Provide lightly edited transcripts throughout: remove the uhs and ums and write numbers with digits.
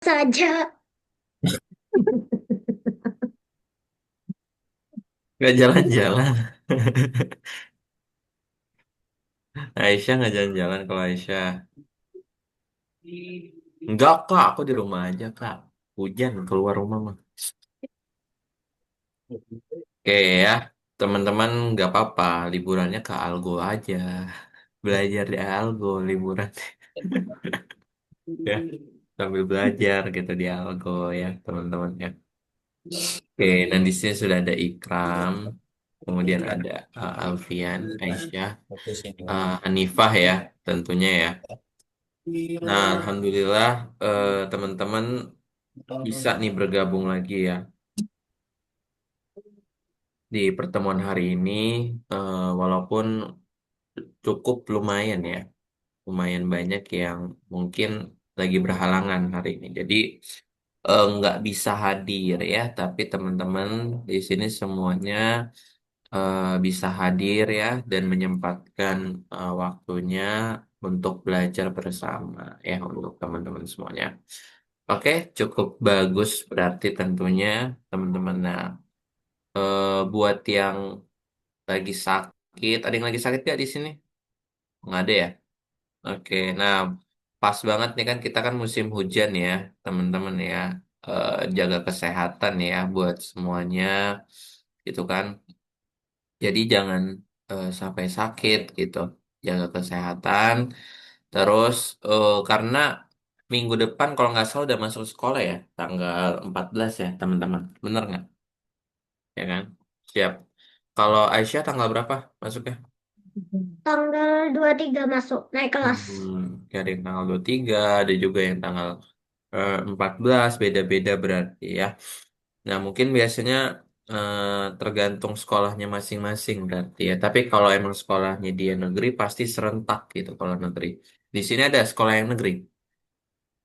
saja. Nggak jalan-jalan. Aisyah nggak jalan-jalan kalau Aisyah. Enggak kak, aku di rumah aja kak. Hujan keluar rumah mah. Oke ya, teman-teman nggak apa-apa. Liburannya ke Algo aja. Belajar di Algo liburan ya. Sambil belajar gitu di Algo ya teman-teman ya. Oke, dan di sini sudah ada Ikram, kemudian ada Alfian, Aisyah, Hanifah ya tentunya ya. Nah, alhamdulillah teman-teman bisa nih bergabung lagi ya di pertemuan hari ini, walaupun cukup lumayan ya, lumayan banyak yang mungkin lagi berhalangan hari ini. Jadi nggak bisa hadir ya, tapi teman-teman di sini semuanya bisa hadir ya dan menyempatkan waktunya untuk belajar bersama ya untuk teman-teman semuanya. Oke, cukup bagus berarti tentunya teman-teman. Nah, buat yang lagi sakit, ada yang lagi sakit gak di sini? Nggak ada ya? Oke, nah pas banget nih kan kita kan musim hujan ya, teman-teman ya. Jaga kesehatan ya buat semuanya, gitu kan. Jadi jangan sampai sakit gitu. Jaga kesehatan. Terus karena minggu depan kalau nggak salah udah masuk sekolah ya, tanggal 14 ya, teman-teman. Bener nggak? Ya kan? Siap. Kalau Aisyah tanggal berapa masuknya? Tanggal 23 masuk naik kelas. Ada yang tanggal 23, ada juga yang tanggal 14, beda-beda berarti ya. Nah, mungkin biasanya eh, tergantung sekolahnya masing-masing berarti ya. Tapi kalau emang sekolahnya dia negeri, pasti serentak gitu kalau negeri. Di sini ada sekolah yang negeri.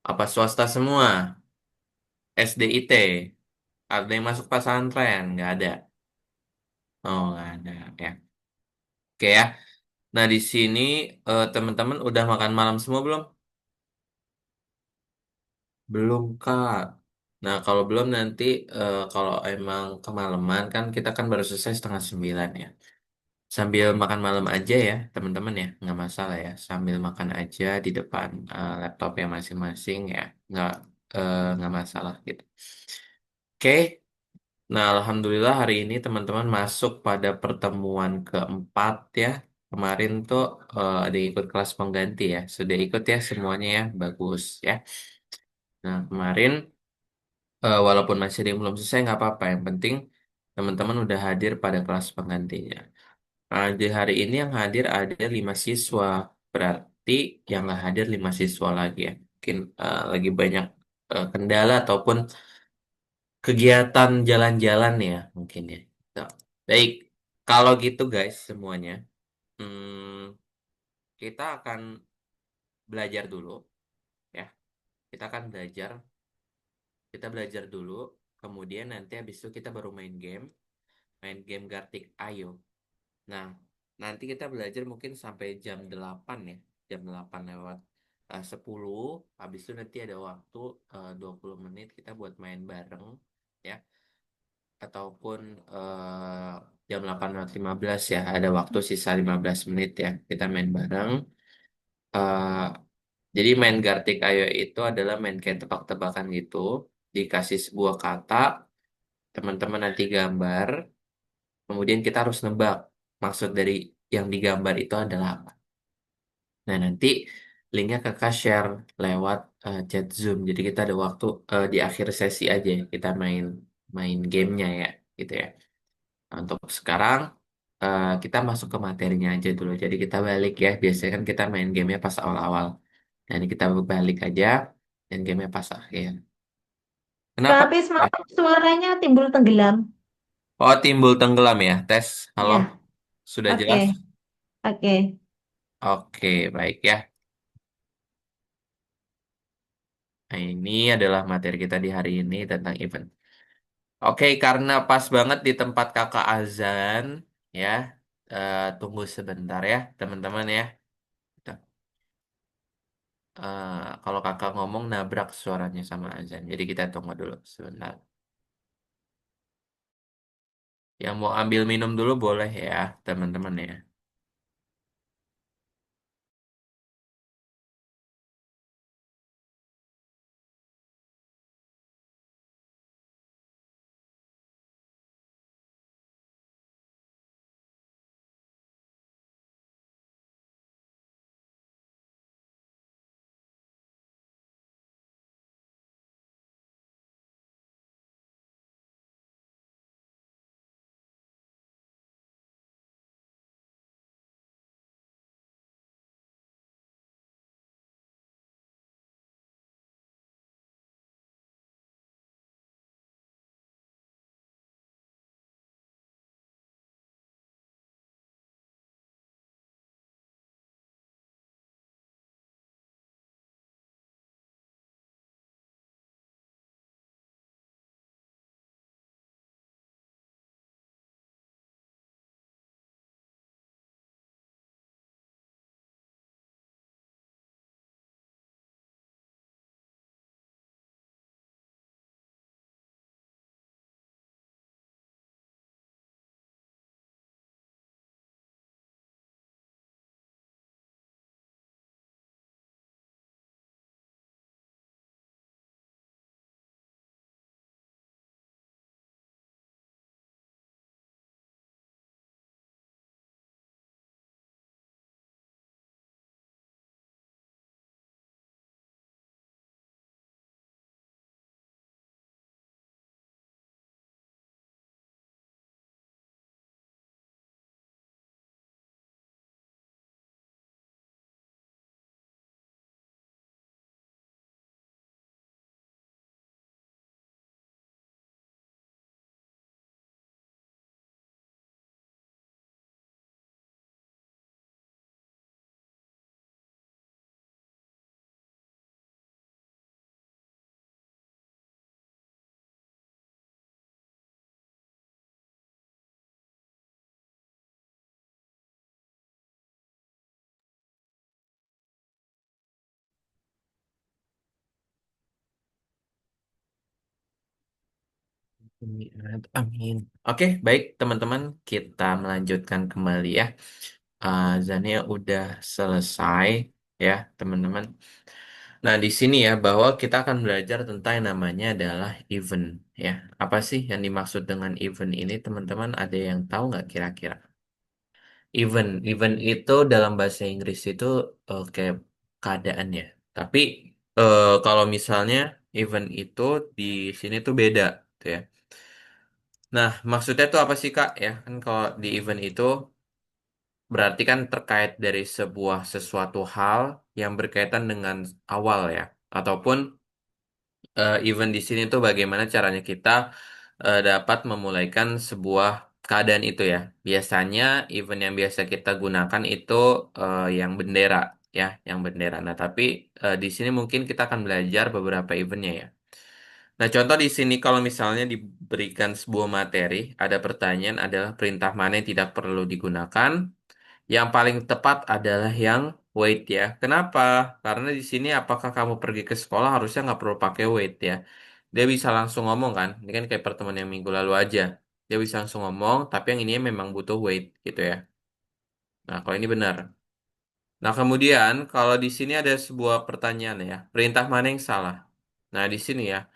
Apa swasta semua? SDIT? Ada yang masuk pesantren? Nggak ada. Oh, nggak ada ya. Oke ya. Nah, di sini teman-teman udah makan malam semua belum? Belum, Kak. Nah, kalau belum nanti kalau emang kemalaman kan kita kan baru selesai setengah 9 ya. Sambil makan malam aja ya, teman-teman ya, nggak masalah ya. Sambil makan aja di depan laptop yang masing-masing ya, nggak masalah gitu. Oke, nah alhamdulillah hari ini teman-teman masuk pada pertemuan keempat ya. Kemarin tuh ada yang ikut kelas pengganti ya, sudah ikut ya semuanya ya, bagus ya. Nah kemarin walaupun masih ada yang belum selesai nggak apa-apa, yang penting teman-teman udah hadir pada kelas penggantinya. Di hari ini yang hadir ada 5 siswa, berarti yang nggak hadir 5 siswa lagi ya. Mungkin lagi banyak kendala ataupun kegiatan jalan-jalan ya mungkin ya. Tuh. Baik, kalau gitu guys semuanya, hmm, kita akan belajar dulu ya. Kita akan belajar, kita belajar dulu, kemudian nanti habis itu kita baru main game Gartic Ayo. Nah, nanti kita belajar mungkin sampai jam 8 ya. Jam 8 lewat 10. Habis itu nanti ada waktu 20 menit kita buat main bareng ya. Ataupun jam 8 lewat 15 ya. Ada waktu sisa 15 menit ya. Kita main bareng. Eh, jadi main Gartik Ayo itu adalah main kayak tebak-tebakan gitu. Dikasih sebuah kata, teman-teman nanti gambar. Kemudian kita harus nebak maksud dari yang digambar itu adalah apa. Nah, nanti linknya kakak share lewat chat Zoom. Jadi kita ada waktu di akhir sesi aja ya, kita main main gamenya ya, gitu ya. Nah, untuk sekarang kita masuk ke materinya aja dulu. Jadi kita balik ya. Biasanya kan kita main gamenya pas awal-awal. Nah, ini kita balik aja dan gamenya pas akhir. Kak Kenapa? Hafiz, maaf, suaranya timbul tenggelam. Oh, timbul tenggelam ya. Tes. Halo. Ya, Sudah oke, jelas? oke. Oke, baik ya. Nah, ini adalah materi kita di hari ini tentang event. Oke, karena pas banget di tempat kakak azan, ya, tunggu sebentar ya, teman-teman ya. Tuh. kalau kakak ngomong nabrak suaranya sama azan. Jadi kita tunggu dulu sebentar. Yang mau ambil minum dulu boleh ya, teman-teman ya. Amin. Amin. Oke, baik teman-teman, kita melanjutkan kembali ya. Zania udah selesai ya, teman-teman. Nah, di sini ya bahwa kita akan belajar tentang yang namanya adalah event ya. Apa sih yang dimaksud dengan event ini, teman-teman? Ada yang tahu nggak kira-kira? Event itu dalam bahasa Inggris itu kayak keadaan ya. Tapi kalau misalnya event itu di sini tuh beda, tuh ya. Nah, maksudnya tuh apa sih Kak? Ya, kan kalau di event itu berarti kan terkait dari sebuah sesuatu hal yang berkaitan dengan awal ya, ataupun event di sini tuh bagaimana caranya kita dapat memulaikan sebuah keadaan itu ya. Biasanya event yang biasa kita gunakan itu yang bendera ya, yang bendera. Nah, tapi di sini mungkin kita akan belajar beberapa eventnya ya. Nah, contoh di sini kalau misalnya diberikan sebuah materi, ada pertanyaan adalah perintah mana yang tidak perlu digunakan. Yang paling tepat adalah yang wait ya. Kenapa? Karena di sini apakah kamu pergi ke sekolah harusnya nggak perlu pakai wait ya. Dia bisa langsung ngomong kan. Ini kan kayak pertemuan yang minggu lalu aja. Dia bisa langsung ngomong, tapi yang ini memang butuh wait gitu ya. Nah, kalau ini benar. Nah, kemudian kalau di sini ada sebuah pertanyaan ya. Perintah mana yang salah? Nah, di sini ya.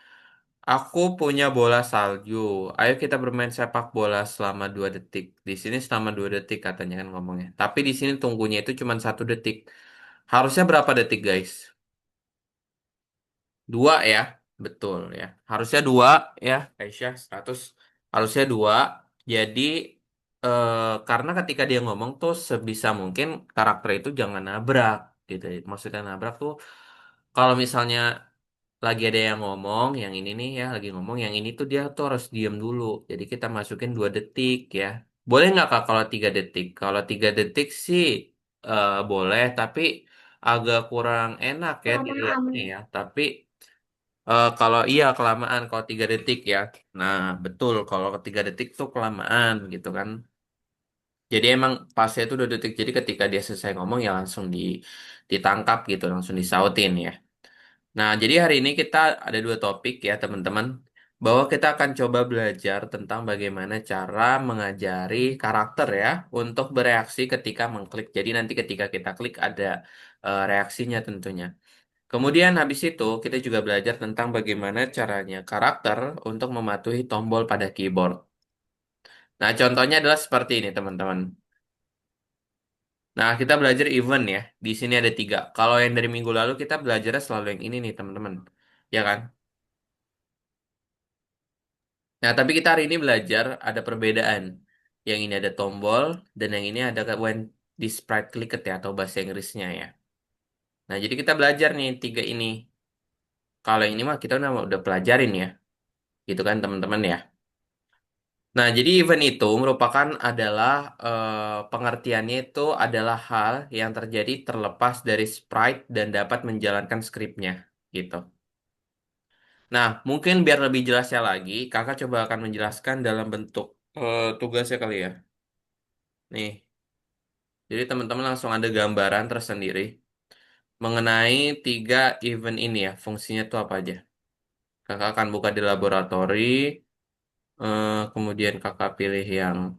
Aku punya bola salju. Ayo kita bermain sepak bola selama 2 detik. Di sini selama 2 detik katanya kan ngomongnya. Tapi di sini tunggunya itu cuma 1 detik. Harusnya berapa detik, guys? 2 ya, betul ya. Harusnya 2 ya, Aisyah 100. Harusnya 2. Jadi karena ketika dia ngomong tuh sebisa mungkin karakter itu jangan nabrak gitu. Maksudnya nabrak tuh kalau misalnya lagi ada yang ngomong, yang ini nih ya, lagi ngomong, yang ini tuh dia tuh harus diam dulu. Jadi kita masukin 2 detik ya. Boleh nggak Kak kalau 3 detik? Kalau 3 detik sih boleh, tapi agak kurang enak ya Kelamaan. dilihatnya ya. Tapi kalau iya kelamaan kalau 3 detik ya. Nah betul kalau 3 detik tuh kelamaan gitu kan. Jadi emang pasnya itu 2 detik. Jadi ketika dia selesai ngomong ya langsung ditangkap gitu, langsung disautin ya. Nah, jadi hari ini kita ada 2 topik ya teman-teman. Bahwa kita akan coba belajar tentang bagaimana cara mengajari karakter ya untuk bereaksi ketika mengklik. Jadi nanti ketika kita klik ada reaksinya tentunya. Kemudian habis itu kita juga belajar tentang bagaimana caranya karakter untuk mematuhi tombol pada keyboard. Nah, contohnya adalah seperti ini teman-teman. Nah, kita belajar event ya. Di sini ada 3. Kalau yang dari minggu lalu kita belajarnya selalu yang ini nih teman-teman. Ya kan? Nah, tapi kita hari ini belajar ada perbedaan. Yang ini ada tombol dan yang ini ada when di sprite clicket ya atau bahasa Inggrisnya ya. Nah, jadi kita belajar nih 3 ini. Kalau yang ini mah kita udah pelajarin ya. Gitu kan teman-teman ya. Nah, jadi event itu merupakan adalah pengertiannya itu adalah hal yang terjadi terlepas dari sprite dan dapat menjalankan skripnya gitu. Nah, mungkin biar lebih jelasnya lagi, kakak coba akan menjelaskan dalam bentuk tugasnya kali ya. Nih, jadi teman-teman langsung ada gambaran tersendiri mengenai 3 event ini ya. Fungsinya itu apa aja? Kakak akan buka di laboratori, kemudian kakak pilih yang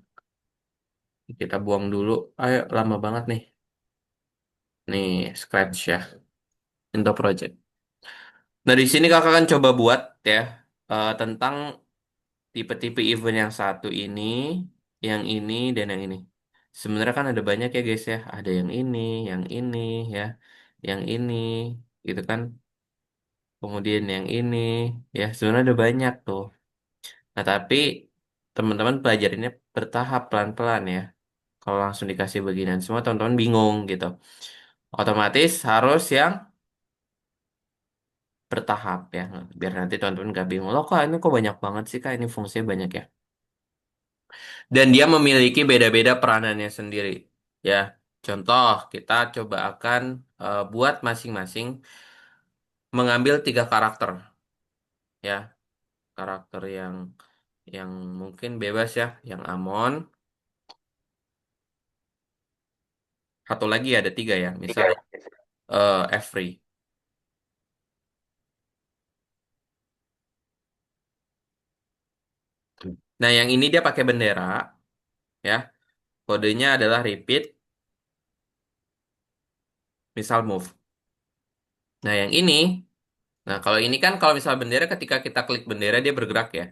kita buang dulu. Ayo, lama banget nih. Nih, Scratch ya, untuk project. Nah, di sini kakak akan coba buat ya tentang tipe-tipe event yang satu ini, dan yang ini. Sebenarnya kan ada banyak ya guys ya. Ada yang ini ya, yang ini, gitu kan. Kemudian yang ini, ya sebenarnya ada banyak tuh. Nah, tapi teman-teman pelajarinnya bertahap pelan-pelan ya. Kalau langsung dikasih beginian semua, teman-teman bingung gitu. Otomatis harus yang bertahap ya biar nanti teman-teman gak bingung loh kok ini kok banyak banget sih kak ini fungsinya banyak ya dan dia memiliki beda-beda peranannya sendiri ya contoh kita coba akan buat masing-masing mengambil 3 karakter ya karakter yang mungkin bebas ya yang Amon satu lagi ada 3 ya misal Every. Nah yang ini dia pakai bendera ya kodenya adalah repeat misal move. Nah yang ini Nah, kalau ini kan kalau misal bendera ketika kita klik bendera dia bergerak ya.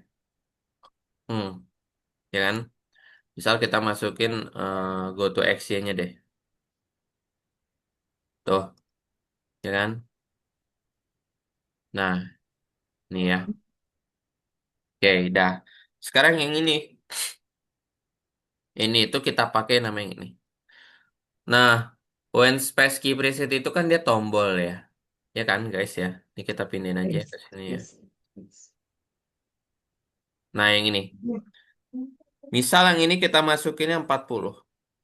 Ya kan? Misal kita masukin go to action-nya deh. Tuh, ya kan? Nah, ini ya. Oke, dah. Sekarang yang ini. Ini itu kita pakai nama yang ini. Nah, when space key preset itu kan dia tombol ya. Ya kan, guys ya. Ini kita pindahin aja Yes. ke sini ya. Yes. Yes. Nah, yang ini. Misal yang ini kita masukinnya 40.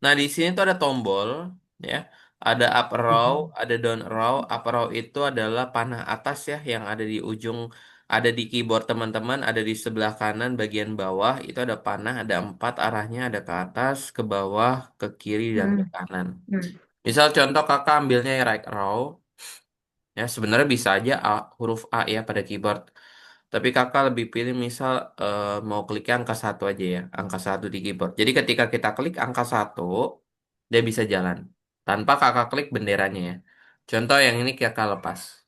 Nah, di sini tuh ada tombol, ya. Ada up arrow, ada down arrow. Up arrow itu adalah panah atas ya, yang ada di ujung, ada di keyboard teman-teman, ada di sebelah kanan bagian bawah. Itu ada panah, ada 4 arahnya, ada ke atas, ke bawah, ke kiri, dan ke Hmm. kanan. Hmm. Misal contoh kakak ambilnya yang right arrow, ya sebenarnya bisa aja huruf A ya pada keyboard. Tapi kakak lebih pilih misal mau kliknya angka 1 aja ya, angka 1 di keyboard. Jadi ketika kita klik angka 1, dia bisa jalan. Tanpa kakak klik benderanya ya. Contoh yang ini kakak lepas.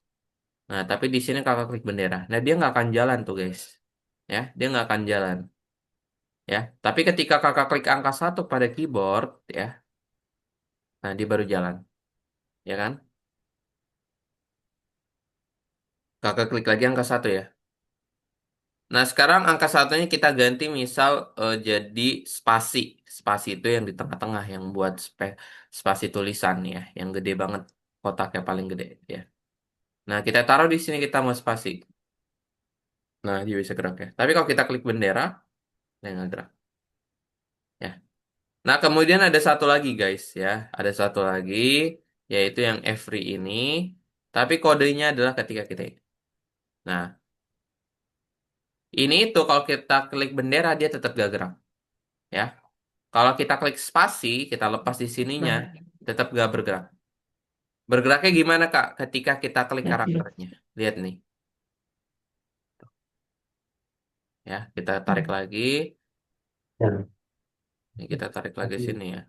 Nah, tapi di sini kakak klik bendera. Nah, dia nggak akan jalan tuh guys. Ya, dia nggak akan jalan. Ya, tapi ketika kakak klik angka 1 pada keyboard, ya, nah dia baru jalan. Ya kan? Kakak klik lagi angka 1 ya. Nah, sekarang angka satunya kita ganti misal jadi spasi. Spasi itu yang di tengah-tengah yang buat spasi tulisan ya, yang gede banget, kotaknya paling gede ya. Nah, kita taruh di sini kita mau spasi. Nah, dia bisa gerak ya. Tapi kalau kita klik bendera, dia nggak gerak ya. Nah, kemudian ada satu lagi guys ya. Ada satu lagi yaitu yang every ini. Tapi kodenya adalah ketika kita ini. Nah, ini itu kalau kita klik bendera dia tetap gak gerak ya. Kalau kita klik spasi, kita lepas di sininya, tetap gak bergerak. Bergeraknya gimana, Kak? Ketika kita klik karakternya. Lihat nih. Ya, kita tarik lagi. Ini kita tarik lagi sini ya.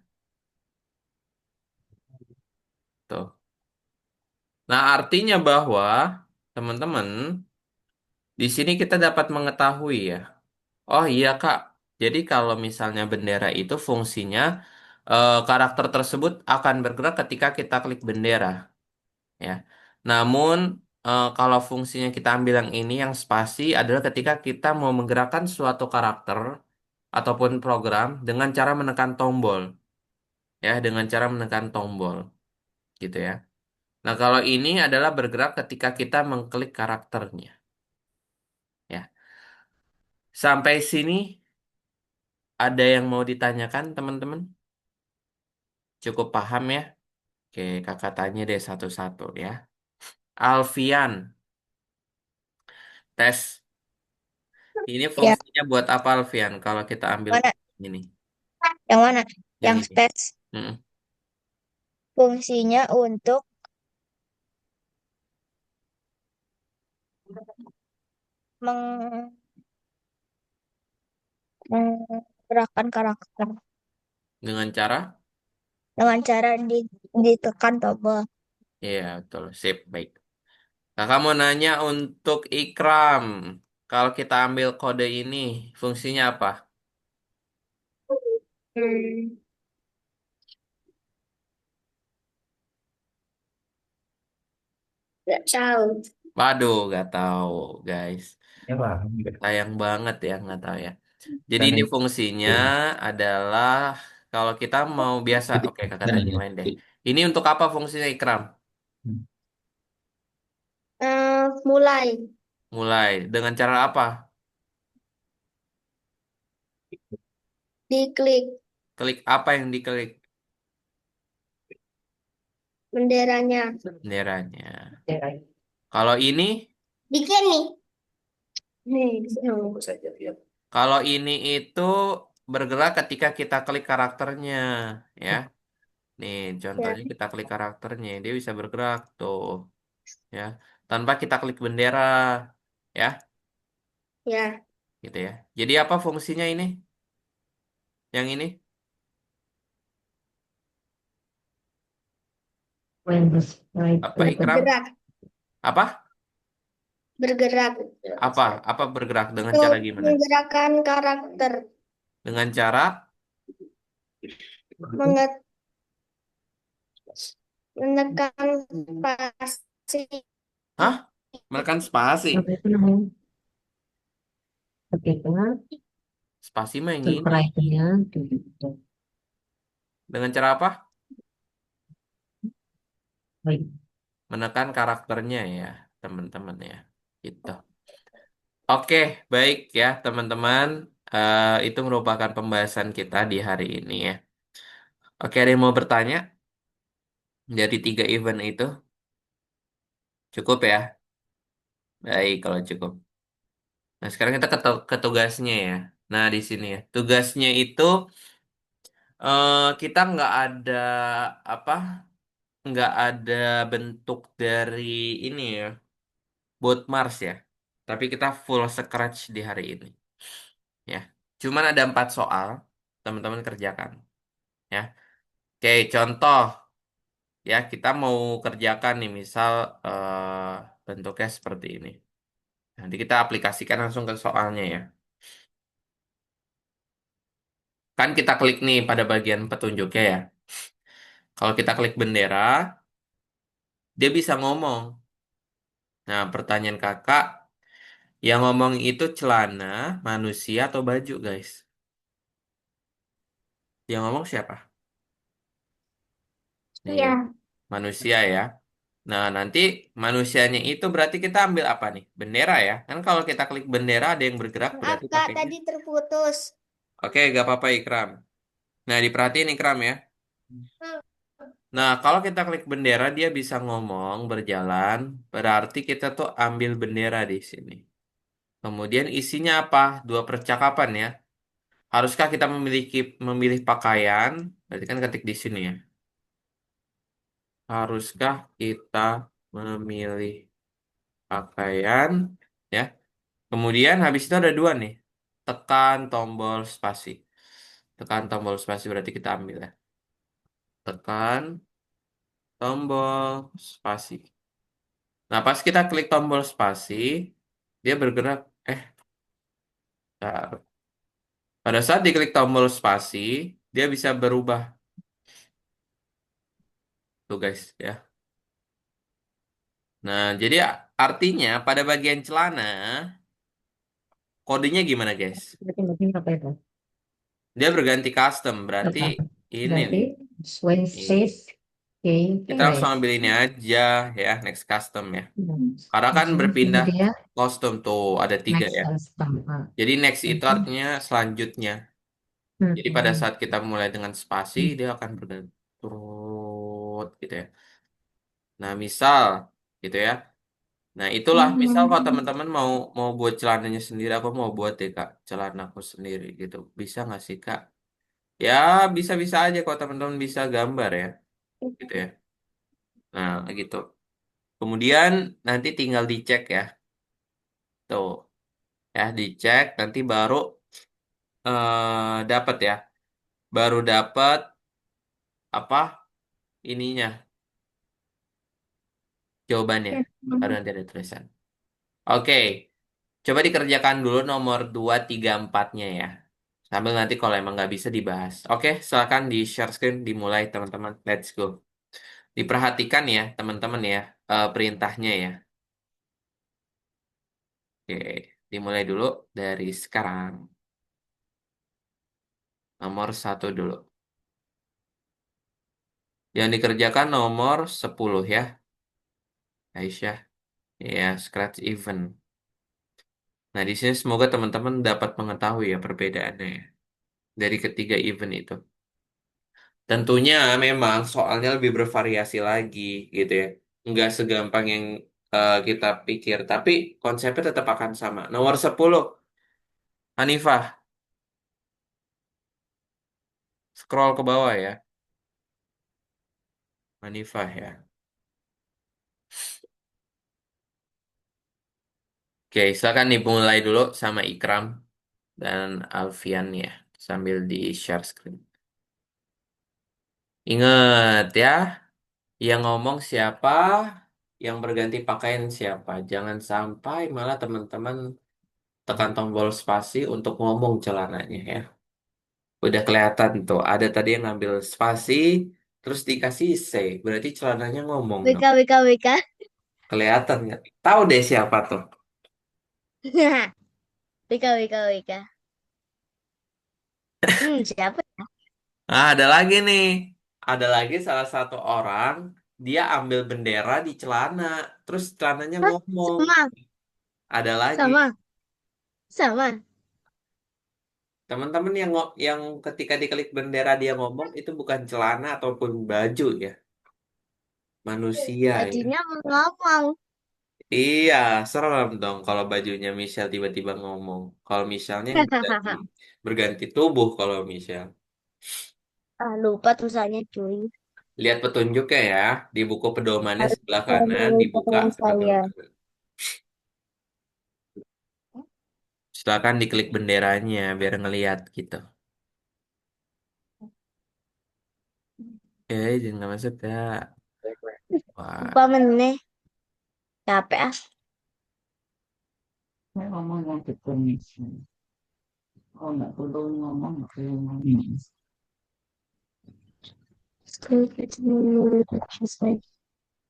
Tuh. Nah, artinya bahwa teman-teman, di sini kita dapat mengetahui ya. Oh iya, Kak. Jadi kalau misalnya bendera itu fungsinya karakter tersebut akan bergerak ketika kita klik bendera, ya. Namun kalau fungsinya kita ambil yang ini, yang spasi adalah ketika kita mau menggerakkan suatu karakter ataupun program dengan cara menekan tombol, ya, dengan cara menekan tombol, gitu ya. Nah, kalau ini adalah bergerak ketika kita mengklik karakternya, ya. Sampai sini ada yang mau ditanyakan, teman-teman? Cukup paham ya? Oke, kakak tanya deh satu-satu ya. Alfian, tes. Ini Ya, fungsinya buat apa, Alfian? Kalau kita ambil mana? ini, Yang mana? yang Yang ini. stats Mm-mm. fungsinya untuk meng- menggerakkan karakter Dengan cara? dengan cara ditekan tombol. Iya, betul. Sip, baik. Kakak mau nanya untuk Ikram. Kalau kita ambil kode ini, fungsinya apa? Hmm, nggak tahu. Waduh, nggak tahu, guys. Sayang banget ya, nggak tahu ya. Jadi ini fungsinya adalah kalau kita mau biasa, oke kakak tanya yang lain deh. Ini untuk apa fungsinya Ikram? Mulai Mulai dengan cara apa? diklik Klik apa yang diklik? benderanya. Benderanya. Kalau ini, Dikit nih. Nih, kalau ini itu bergerak ketika kita klik karakternya, ya. Nih, ya, contohnya kita klik karakternya, dia bisa bergerak tuh, ya. Tanpa kita klik bendera, ya, ya, gitu ya. Jadi apa fungsinya ini? Yang ini? Apa Ikram? bergerak, Apa? bergerak. Apa? Apa bergerak dengan Untuk cara gimana? menggerakkan karakter, Dengan cara, menget- menekan spasi. hah? Menekan spasi. Apa itu namanya? Oke, tengah Spasi mah yang ini. subscribe-nya. Dengan cara apa? Baik. Menekan karakternya ya, teman-teman ya. Gitu. Oke, baik ya, teman-teman. Itu merupakan pembahasan kita di hari ini ya. Oke, ada yang mau bertanya dari tiga event itu? Cukup ya? Baik, kalau cukup. Nah, sekarang kita ke tugasnya ya. Nah, di sini ya. Tugasnya itu kita nggak ada apa? Nggak ada bentuk dari ini ya, boat Mars ya. Tapi kita full scratch di hari ini. Ya. Cuman ada 4 soal, teman-teman kerjakan. Ya. Oke, contoh ya kita mau kerjakan nih, misal bentuknya seperti ini. Nanti kita aplikasikan langsung ke soalnya ya. Kan kita klik nih pada bagian petunjuknya ya. Kalau kita klik bendera, dia bisa ngomong. Nah, pertanyaan kakak, yang ngomong itu celana, manusia atau baju, guys? Yang ngomong siapa? Nih, Ya, manusia ya. Nah, nanti manusianya itu berarti kita ambil apa nih? Bendera ya. Kan kalau kita klik bendera ada yang bergerak maaf berarti Kak, pakainya. tadi terputus. Oke, gak apa-apa Ikram. Nah, diperhatiin Ikram ya. Nah, kalau kita klik bendera dia bisa ngomong, berjalan. Berarti kita tuh ambil bendera di sini. Kemudian isinya apa? 2 percakapan ya. Haruskah kita memilih pakaian? Berarti kan ketik di sini ya. Haruskah kita memilih pakaian? Ya. Kemudian habis itu ada dua nih. Tekan tombol spasi. Tekan tombol spasi berarti kita ambil ya. Tekan tombol spasi. Nah, pas kita klik tombol spasi, dia bergerak. Bentar. Pada saat diklik tombol spasi, dia bisa berubah. Tuh guys, ya. Nah, jadi artinya pada bagian celana, kodenya gimana guys? Berarti apa itu? Dia berganti custom, berarti Apa? ini Berarti nih. swing Ini. says game Kita langsung English. ambil ini aja ya, next custom ya. Karena kan Langsung ini berpindah dia kostum tuh ada tiga next ya. custom. Jadi next itu Oke. artinya selanjutnya. Jadi pada saat kita mulai dengan spasi, dia akan berganti turut gitu ya. Nah, misal gitu ya. Nah, itulah misal kalau teman-teman mau mau buat celananya sendiri, aku mau buat deh Kak, celanaku sendiri gitu. Bisa nggak sih Kak? Ya, bisa-bisa aja kalau teman-teman bisa gambar ya, gitu ya. Nah, gitu. Kemudian nanti tinggal dicek ya. Tuh, ya dicek nanti baru dapat ya. Baru dapat apa ininya, jawabannya. Baru nanti ada tulisan. Oke, coba dikerjakan dulu nomor 2 3 4-nya ya. Sambil nanti kalau emang nggak bisa dibahas. Oke, silakan di share screen, dimulai teman-teman. Let's go. Diperhatikan ya teman-teman ya, perintahnya ya. Oke, dimulai dulu dari sekarang. Nomor satu dulu. Yang dikerjakan nomor 10 ya, Aisyah. Ya, scratch event. Nah, di sini semoga teman-teman dapat mengetahui ya perbedaannya ya, dari ketiga event itu. Tentunya memang soalnya lebih bervariasi lagi gitu ya. Nggak segampang yang kita pikir, tapi konsepnya tetap akan sama. Nomor 10, Hanifah, scroll ke bawah ya. Hanifah ya. Oke, silakan dimulai dulu sama Ikram dan Alfian ya, sambil di share screen. Ingat ya, yang ngomong siapa, yang berganti pakaian siapa. Jangan sampai malah teman-teman tekan tombol spasi untuk ngomong celananya ya. Udah kelihatan tuh, ada tadi yang ngambil spasi, terus dikasih C, berarti celananya ngomong WK, dong. WK, WK. Kelihatan nggak? Tahu deh siapa tuh. WK, WK, WK. Siapa? Nah, ada lagi nih. Ada lagi salah satu orang, dia ambil bendera di celana, terus celananya Hah? ngomong. Sama, Ada lagi. sama, sama. Teman-teman yang ketika diklik bendera dia ngomong itu bukan celana ataupun baju ya, manusia ya. Bajunya ngomong. Iya, serem dong kalau bajunya Michelle tiba-tiba ngomong. Kalau Michelle-nya yang berganti tubuh kalau Michelle. Ah, lupa tulisannya cuy. Lihat petunjuknya ya, di buku pedomannya Harus sebelah kanan melalui dibuka teman sebelah saya. kanan. Silakan diklik benderanya biar ngeliat gitu. Jangan masuk Kak. Wah, Lupa meneh. Capek ah. Saya ngomong yang definisi. Oh, nggak perlu ngomong, nggak perlu ngomong.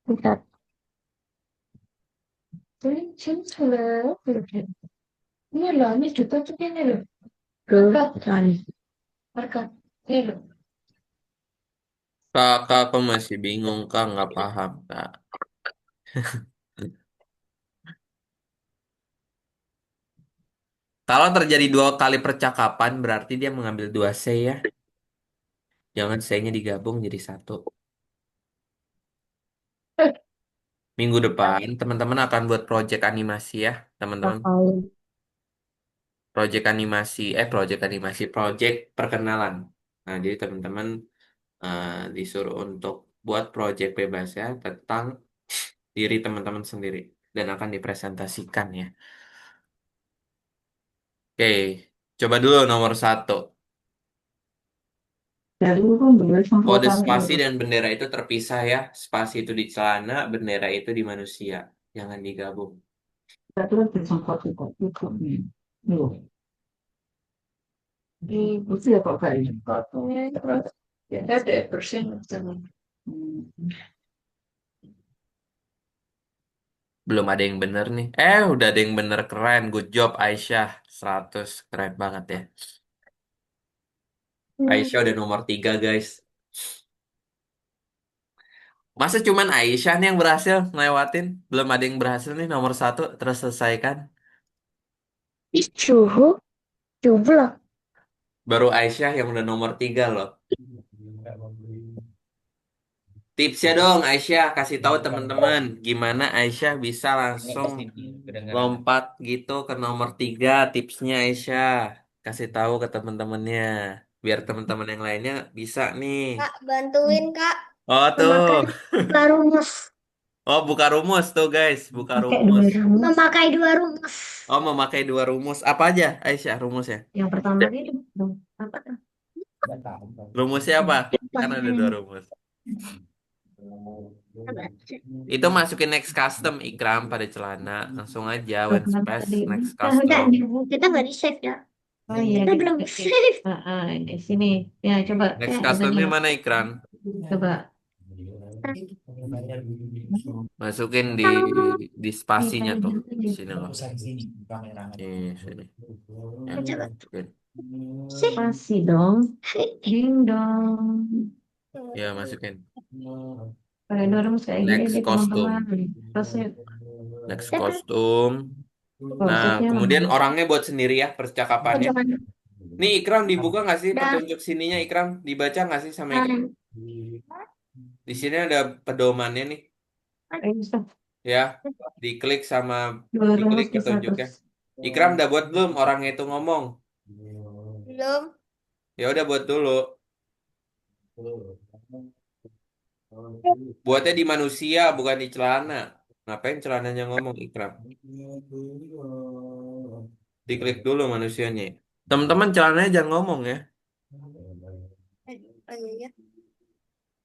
Bentar. Jadi, sebenarnya, ini loh, ini juga tuh ini loh. Bukan. Harga, ini loh. Kak, aku masih bingung Kak, nggak paham Kak. Kalau terjadi dua kali percakapan berarti dia mengambil dua C ya. Jangan C-nya digabung jadi satu. Minggu depan teman-teman akan buat project animasi ya, teman-teman. Bakal project perkenalan. Nah, jadi teman-teman eh, disuruh untuk buat project bebas ya tentang diri teman-teman sendiri dan akan dipresentasikan ya. Oke, coba dulu nomor satu. Dari itu kan beliau Kode semprotan spasi itu. dan bendera itu terpisah ya. Spasi itu di celana, bendera itu di manusia. Jangan digabung. Kita tuh disemprot itu nih. Loh, itu ya kok kayak gitu. Terus ya ada persen. Belum ada yang bener nih. Udah ada yang bener, keren. Good job Aisyah. 100. Keren banget ya. Aisyah udah nomor 3 guys. Masa cuman Aisyah nih yang berhasil ngelewatin? Belum ada yang berhasil nih nomor 1 terselesaikan. Suhu, jumlah. Baru Aisyah yang udah nomor 3 loh. Tipsnya dong Aisyah, kasih tahu teman-teman gimana Aisyah bisa langsung lompat gitu ke nomor 3. Tipsnya Aisyah, kasih tahu ke teman-temannya. Biar teman-teman yang lainnya bisa nih. Kak, bantuin Kak. Oh Memakai tuh. dua rumus. Oh buka rumus tuh guys, buka Pakai dua rumus. rumus. Memakai dua rumus. Oh memakai 2 rumus. Apa aja Aisyah rumusnya? Yang pertama itu dong. Apa tuh? Rumusnya apa? Kan ada 2 rumus. Itu masukin next custom ikram pada celana. Langsung aja when Mana space tadi? next Enggak, custom. kita nggak di save ya. Oh iya, Kita belum di save. di sini. Ya, coba. Next Ya, customnya mana ikram? coba. Masukin di Nih, spasinya kayak tuh. gitu Di deh. sini loh. Sini. Ya, Coba. masukin. Save. Pasti dong. Ding dong. Ya, masukin. Pakai dua rumus kayak gini Next deh teman-teman. costume. Terus ya, Next costume. Nah, prosesnya kemudian mana? orangnya buat sendiri ya Oh, percakapannya. jangan. Nih Ikram dibuka nggak sih Dah. petunjuk sininya Ikram? Dibaca nggak sih sama Ikram? Nah, Di sini ada pedomannya nih. Bisa. Ya, diklik sama Dua diklik rumus bisa petunjuknya. terus. Ikram udah buat belum orangnya itu ngomong? Belum. Ya udah buat dulu. Buatnya di manusia bukan di celana. Ngapain celananya ngomong Ikram? Diklik dulu manusianya. Teman-teman celananya jangan ngomong ya. Oh iya.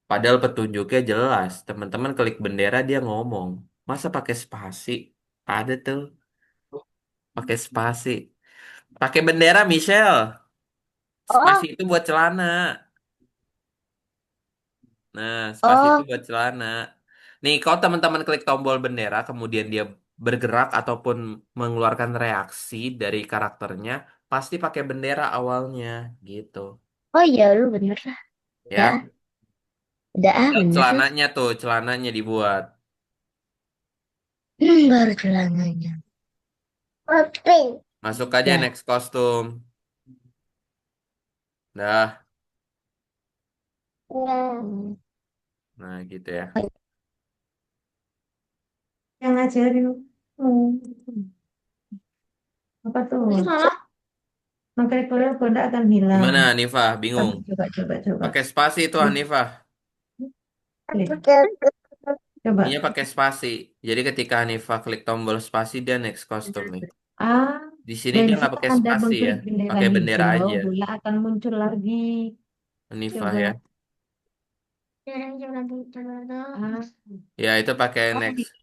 Padahal petunjuknya jelas. Teman-teman klik bendera dia ngomong. Masa pakai spasi? Ada tuh pakai spasi. Pakai bendera Michelle. Spasi Oh, itu buat celana. Nah, spasi itu oh, buat celana. Nih, kalau teman-teman klik tombol bendera, kemudian dia bergerak ataupun mengeluarkan reaksi dari karakternya, pasti pakai bendera awalnya, gitu. oh iya lu bener lah. Ya, Ya, udah bener lah. celananya dibuat. Baru celananya. Oke. Masuk aja Dah. next kostum. Dah, Hmm. nah gitu ya. Yang ngajarin. Hmm. Apa tuh? ini salah. Maka kode akan hilang. Gimana, Hanifah? Bingung? Coba. Pakai spasi itu, Hanifah. Klik. Coba. Ininya pakai spasi. Jadi ketika Hanifah klik tombol spasi, dia next kostum nih. Ah, Di sini dan dia di nggak situ pakai Anda spasi ya, mengklik bendera pakai bendera hijau, aja. bola akan muncul lagi. Hanifah Coba. ya. Coba. Ah, Ya itu pakai oh, next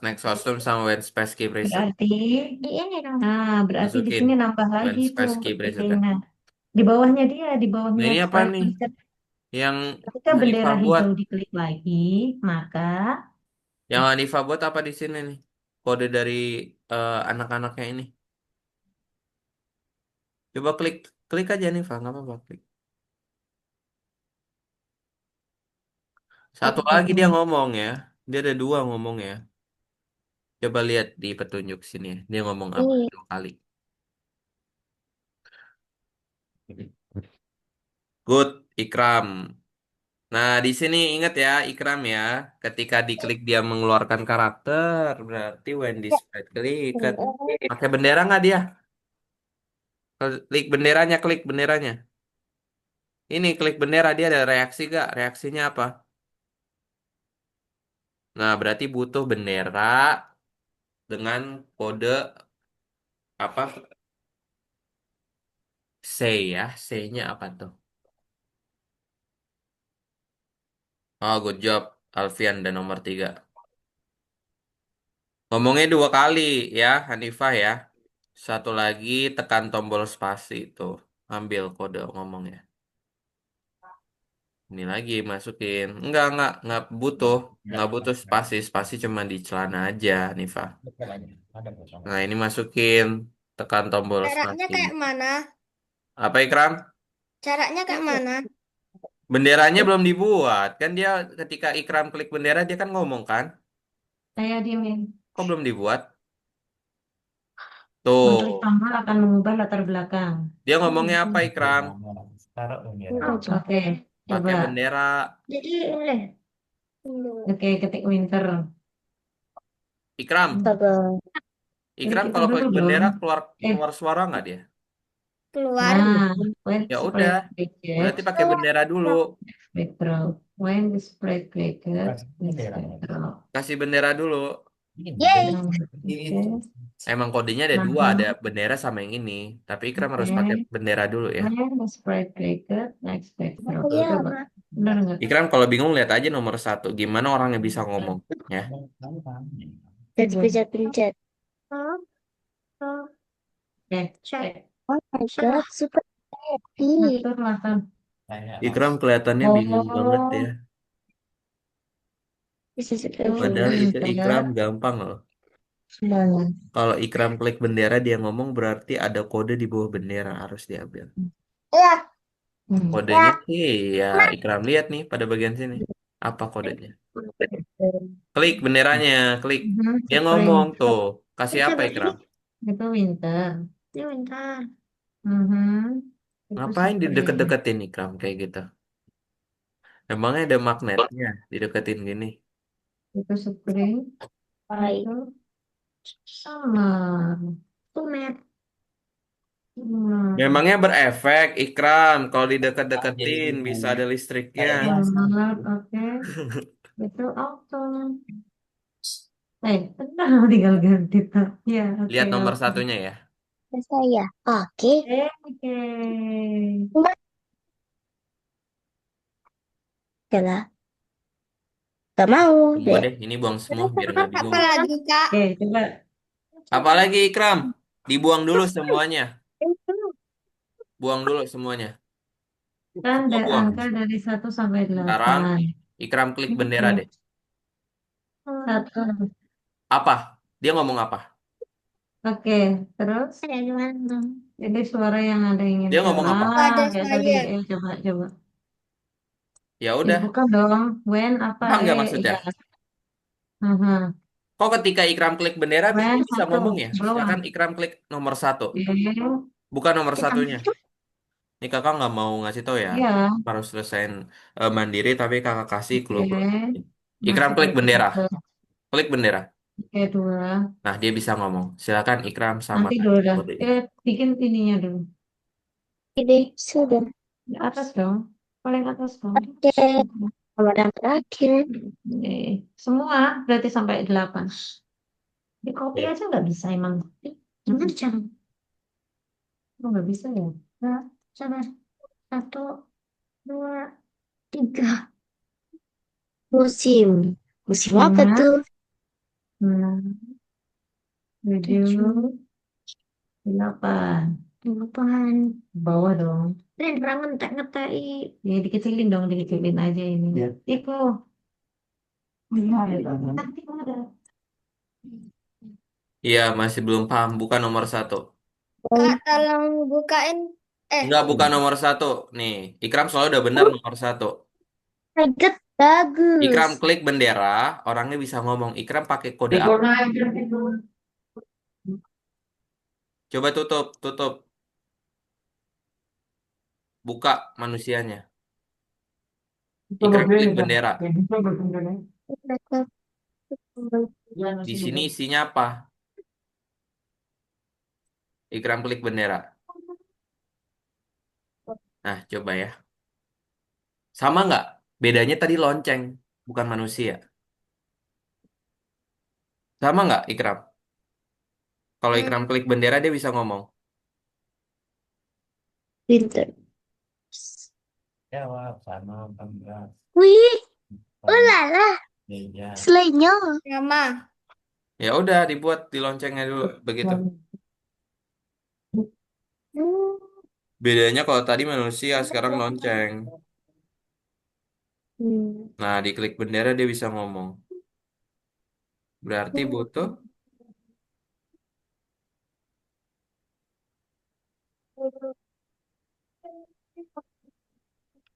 next kostum sama when space key preset. berarti, Di ini dong. nah, berarti di Masukin sini nambah when lagi tuh space key preset ya. titiknya. Di bawahnya di Nah bawahnya ini apa swipe nih? reset. Yang Ketika bendera Hanifah buat? hijau diklik lagi, maka Yang Hanifah buat apa di sini nih? Kode dari anak-anaknya ini. Coba klik klik aja Hanifah, nggak apa-apa klik. Satu lagi dia ngomong ya. Dia ada 2 ngomong ya. Coba lihat di petunjuk sini ya. Dia ngomong apa? iya. 2 kali. Good, Ikram. Nah, di sini ingat ya, Ikram ya. Ketika diklik dia mengeluarkan karakter, berarti when displayed klik. Pakai bendera nggak dia? Klik benderanya, klik benderanya. Ini klik bendera, dia ada reaksi gak? Reaksinya apa? Nah, berarti butuh bendera dengan kode apa? C ya. C-nya apa tuh? Oh, good job. Alfian dan nomor 3. Ngomongnya 2 kali ya, Hanifah ya. Satu lagi tekan tombol spasi itu. Ambil kode ngomongnya. Ini lagi masukin. Enggak butuh. Enggak butuh spasi. Spasi cuma di celana aja, Hanifah. Nah, ini masukin. Tekan tombol Caranya spasi. kayak mana? Apa Ikram? Caranya kayak mana? Benderanya belum dibuat. Kan dia ketika Ikram klik bendera, dia kan ngomong kan? Saya diemin. Kok belum dibuat? Mengklik Tuh. tombol akan mengubah latar belakang. Dia ngomongnya apa Ikram? Oke, coba. Pakai bendera. Jadi ini. Oke, ketik winter. Ikram. Ikram Kita kalau dulu klik dong. bendera keluar Eh, keluar suara nggak dia? Keluar. nah, when Ya display udah. clicked, Berarti pakai bendera dulu. backdrop. When display clicked, backdrop. Kasih bendera dulu. Yeay. Oke, Emang kodenya ada 2, nah, ada bendera sama yang ini. Tapi Ikram harus pakai oke. bendera dulu ya. When display clicked, next backdrop. Oh iya, Coba, Mak. benar nggak? Ikram kalau bingung lihat aja nomor 1. Gimana orang yang bisa ngomong ya? Jadi bisa pencet. Oh, oh, Oke, cek. oh my God, super happy. atur lah kan. Ikram kelihatannya bingung banget Oh, ya. Bisa Padahal itu Ikram winter. gampang loh. Semuanya. Kalau Ikram klik bendera dia ngomong berarti ada kode di bawah bendera harus diambil. Ya, Kodenya sih ya Ikram lihat nih pada bagian sini. Apa kodenya? Klik benderanya, klik. Dia Spring. ngomong tuh. Kasih apa coba ini. Ikram? Itu winter. Ini bentar. Itu Ngapain spring. dideket-deketin Ikram kayak gitu? Emangnya ada magnetnya dideketin gini? Itu spring. Baik. Itu summer. Tumer. Summer. Memangnya berefek Ikram kalau dideket-deketin bisa ada listriknya. Summer. Oke. Itu autumn. Tenang, tinggal ganti tab. Ya, oke, Lihat nomor autumn. satunya ya. Saya. Oke. Oke. Udah. Gak mau Semua deh. deh, ini buang semua biar nggak bingung. Apa lagi, Kak? Oke, coba. Apalagi Ikram? Dibuang dulu semuanya. Buang dulu semuanya. Tanda Semua buang. angka dari 1 sampai Sekarang 8. Ikram klik bendera deh. 1. Apa? Dia ngomong apa? Oke, terus Ada gimana dong? jadi suara yang ada ingin Dia ngomong apa? Ada hilang kayak tadi. saya. Coba. Ya udah. Bukan dong. When apa? Paham nggak maksudnya? Ya. Aha. Kok ketika Ikram klik bendera dia When bisa 1. ngomong ya? Belum. Silakan Ikram klik nomor 1. Oke. Bukan nomor Kita satunya. Ini kakak nggak mau ngasih tahu ya. Ya. Harus selesaiin mandiri tapi kakak kasih clue. Oke. Ikram Masuk klik bendera. ke Klik bendera. oke, 2. Nah, dia bisa ngomong. Silakan Ikram sama Nanti dulu dah. kodenya. Bikin ininya dulu. Ini sudah. Di atas dong. Paling atas dong. Oke. Nomor yang terakhir. Oke. Semua berarti sampai 8. Di copy Oke. aja nggak bisa emang. Bener jangan. Oh, nggak bisa ya. Nah, coba. 1, 2, 3. Musim. Musim apa Ingat. tuh? 6, 7, 8. Depan. Bawah dong. Rendang ngetek-ngetek. Ya dikecilin dong, dikecilin aja ini. Iko. Nanti ada. Iya, masih belum paham. Bukan nomor 1. Kak, tolong bukain. Enggak, bukan nomor 1. Nih, Ikram selalu udah benar nomor 1. Target bagus. Ikram klik bendera, orangnya bisa ngomong. Ikram pakai kode apa? Coba tutup. Buka manusianya. Ikram klik bendera. Di sini isinya apa? Ikram klik bendera. Nah, coba ya. Sama nggak? Bedanya tadi lonceng, bukan manusia. Sama nggak, Ikram? Kalau Hmm, Ikram klik bendera, dia bisa ngomong. pinter. Jawab sama apa enggak? Wih, Oh, ulala, iya. selainnya. Nama. Ya udah, dibuat di loncengnya dulu, begitu. Hmm. Bedanya kalau tadi manusia, sekarang lonceng. Nah, diklik bendera, dia bisa ngomong. Berarti butuh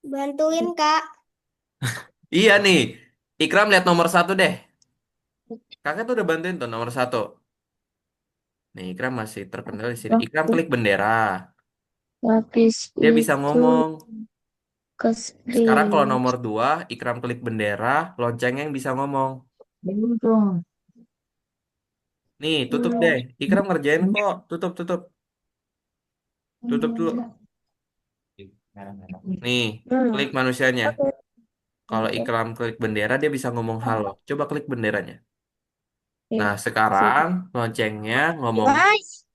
Bantuin, Kak. Iya nih, Ikram lihat nomor satu deh. Kakak tuh udah bantuin tuh nomor satu. Nih, Ikram masih terkendala di sini. Ikram klik bendera. Habis Dia bisa itu ngomong. ke Sekarang kalau sprint. nomor dua, Ikram klik bendera, loncengnya yang bisa ngomong. Belum dong. Nih, tutup deh. Ikram ngerjain kok. Tutup, tutup. Tutup dulu. Nih, klik manusianya. Kalau Ikram klik bendera, dia bisa ngomong halo. Coba klik benderanya. Nah, sekarang loncengnya ngomong, Guys,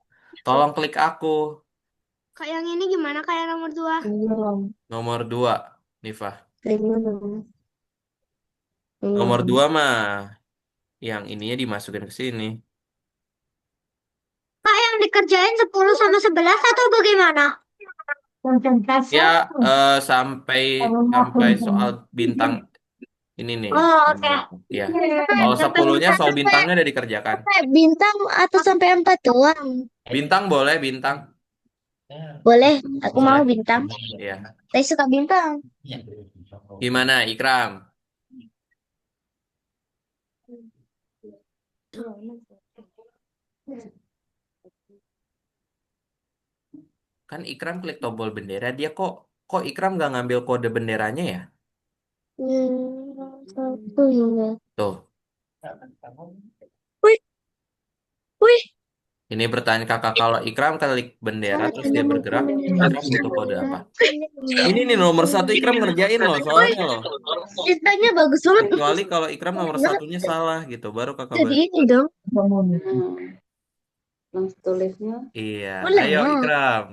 tolong klik aku. Kak yang ini gimana Kak yang nomor 2? Belum, Nomor dua, Nifah. belum, Nomor belum. dua mah yang ininya dimasukin ke sini. Kak yang dikerjain 10 sama 11 atau bagaimana? Konsentrasi. Ya, sampai sampai soal bintang ini nih. Oh, oke. Ya, Sampai kalau sampai 10-nya soal sampai bintangnya udah dikerjakan. sampai bintang atau sampai 4 doang? Bintang boleh, bintang. Boleh, aku mau Boleh. bintang. Ya. Saya suka bintang. Gimana, Ikram? Kan Ikram klik tombol bendera, dia kok Ikram nggak ngambil kode benderanya ya? Satu ya. Tuh, Wih, wih. ini bertanya kakak kalau Ikram klik bendera terus dia bergerak, Ikram butuh kode apa? Ini nih nomor satu Ikram ngerjain loh soalnya loh. Ceritanya bagus banget. Kecuali kalau Ikram nomor satunya salah gitu, baru kakak Jadi bantu. ini dong. Yang tulisnya Iya, ayo Ulala. Ikram.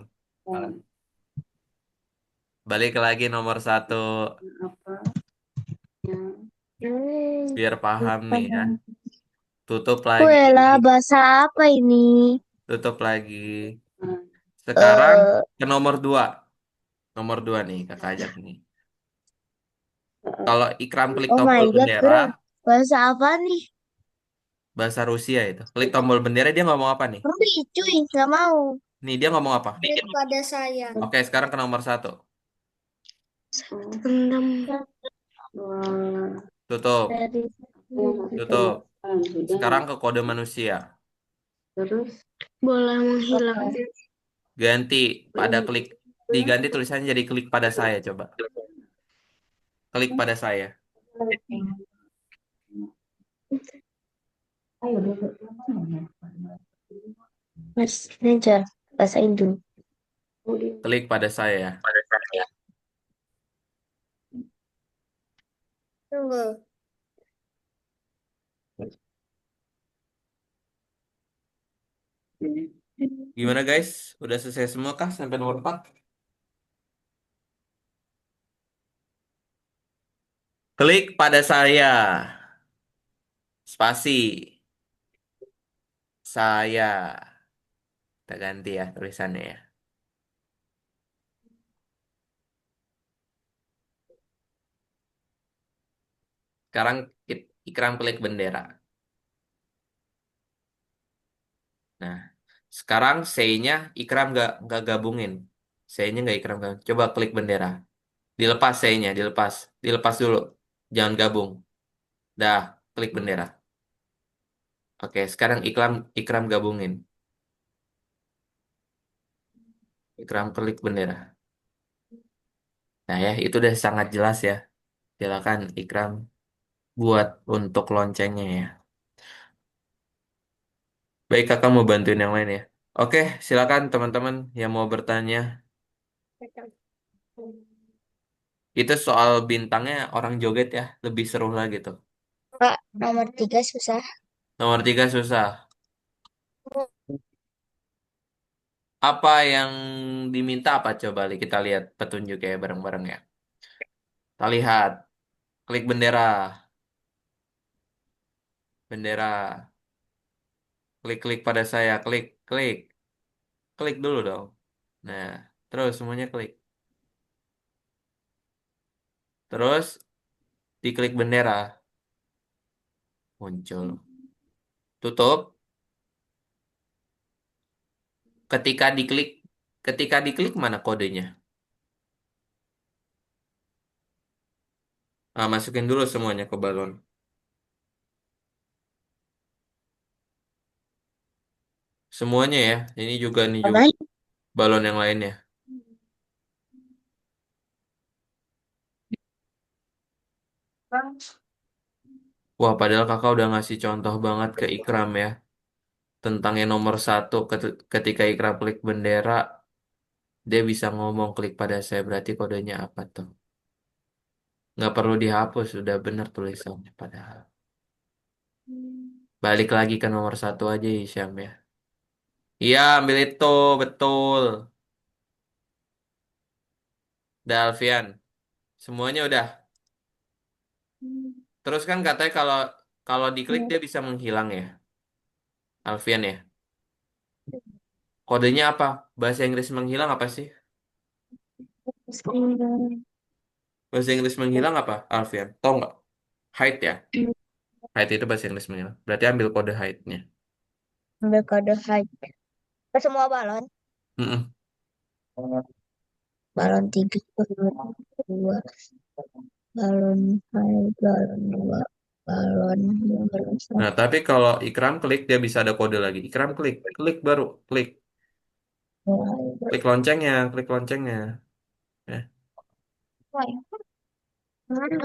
Balik lagi nomor satu, apa yang biar paham nih ya. Tutup lagi, Ulala, bahasa apa ini? tutup lagi. Sekarang Eh, ke nomor dua. Nomor dua nih kakak ajak nih. Kalau Ikram klik oh my tombol God, bendera, bro. Bahasa apa nih? bahasa Rusia itu. Klik tombol bendera dia ngomong apa nih? Rudy, cuy, nggak mau. Nih dia ngomong apa? Pada saya. Oke, sekarang ke nomor satu. Enam Tutup, dari tutup. sudah Sekarang ke kode manusia. terus bola menghilang. Ganti pada klik, diganti tulisannya jadi klik pada saya coba. Klik pada saya. ayo duduk Mas, Ninja, bahasa Indo. Klik pada saya. Tunggu. Gimana guys? Udah selesai semua kah sampai nomor 4? Klik pada saya. Spasi. Saya. Kita ganti ya tulisannya ya. Sekarang Ikram klik bendera. Nah, sekarang C-nya Ikram nggak gabungin. C-nya nggak Ikram gabungin. Coba klik bendera. Dilepas C-nya, dilepas. Dilepas dulu. Jangan gabung. Dah, klik bendera. Oke, sekarang Ikram gabungin. Ikram klik bendera. Nah ya, itu udah sangat jelas ya. Silakan Ikram buat untuk loncengnya ya. Baik, kakak mau bantuin yang lain ya. Oke, silakan teman-teman yang mau bertanya. Itu soal bintangnya orang joget ya, lebih seru lagi tuh. Kak, nomor 3 susah. Nomor tiga susah. Apa yang diminta apa coba Li? Kita lihat petunjuknya bareng-bareng ya. Kita lihat, klik bendera, bendera, klik-klik pada saya, klik, klik, klik dulu dong. Nah, terus semuanya klik. Terus diklik bendera, muncul. Tutup. Ketika diklik, ketika diklik mana kodenya? Ah, masukin dulu semuanya ke balon. Semuanya ya. Ini juga nih juga Aman. balon yang lainnya. Wah, padahal kakak udah ngasih contoh banget ke Ikram ya. Tentang yang nomor satu, ketika Ikram klik bendera, dia bisa ngomong klik pada saya. Berarti kodenya apa tuh? Nggak perlu dihapus, sudah benar tulisannya padahal. Balik lagi ke nomor satu aja, Isyam ya. Iya, ambil itu, betul. Udah, Alfian. Semuanya udah. Terus kan katanya kalau kalau diklik dia bisa menghilang ya, Alfian ya. Kodenya apa? Bahasa Inggris menghilang apa sih? Bahasa Inggris menghilang apa, Alfian? Tahu nggak? Hide ya. Hide itu bahasa Inggris menghilang. Berarti ambil kode hide-nya. Ambil kode hide. Ke semua balon. Mm-mm. Balon 3, balon 2, balon hide, balon 2, balon 2, balon Nah, 1. tapi kalau Ikram klik dia bisa ada kode lagi. Ikram klik, klik baru, klik, klik loncengnya, klik loncengnya. Ya.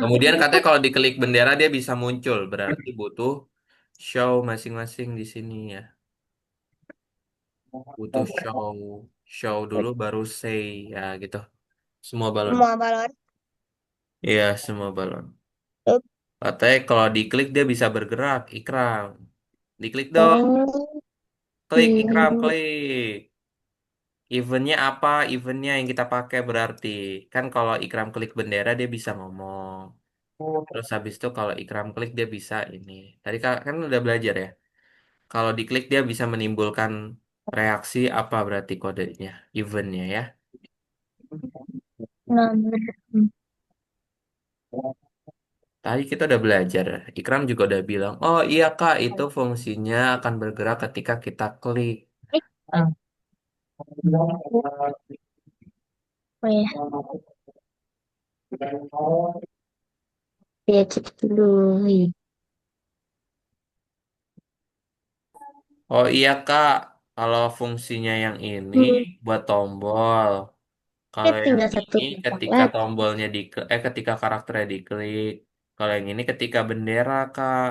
Kemudian katanya kalau diklik bendera dia bisa muncul, berarti butuh show masing-masing di sini ya. Butuh show, show dulu baru say ya gitu. Semua balon. Semua balon. Iya, semua balon. Katanya kalau diklik dia bisa bergerak, Ikram. Diklik dong, Oh, klik Ikram, klik. Eventnya apa? Eventnya yang kita pakai berarti. Kan kalau Ikram klik bendera dia bisa ngomong. Terus habis itu kalau Ikram klik dia bisa ini. Tadi kan udah belajar ya. Kalau diklik dia bisa menimbulkan reaksi apa berarti kodenya, eventnya ya. nomor Tadi kita udah belajar. Ikram juga udah bilang, oh iya Kak, itu fungsinya akan bergerak ketika kita klik. apa ya? Ya, cek dulu. Oh iya Kak, kalau fungsinya yang ini buat tombol. Ya, Kalau yang tinggal satu ini tempat ketika lagi. tombolnya ketika karakternya diklik. Kalau yang ini ketika bendera Kak.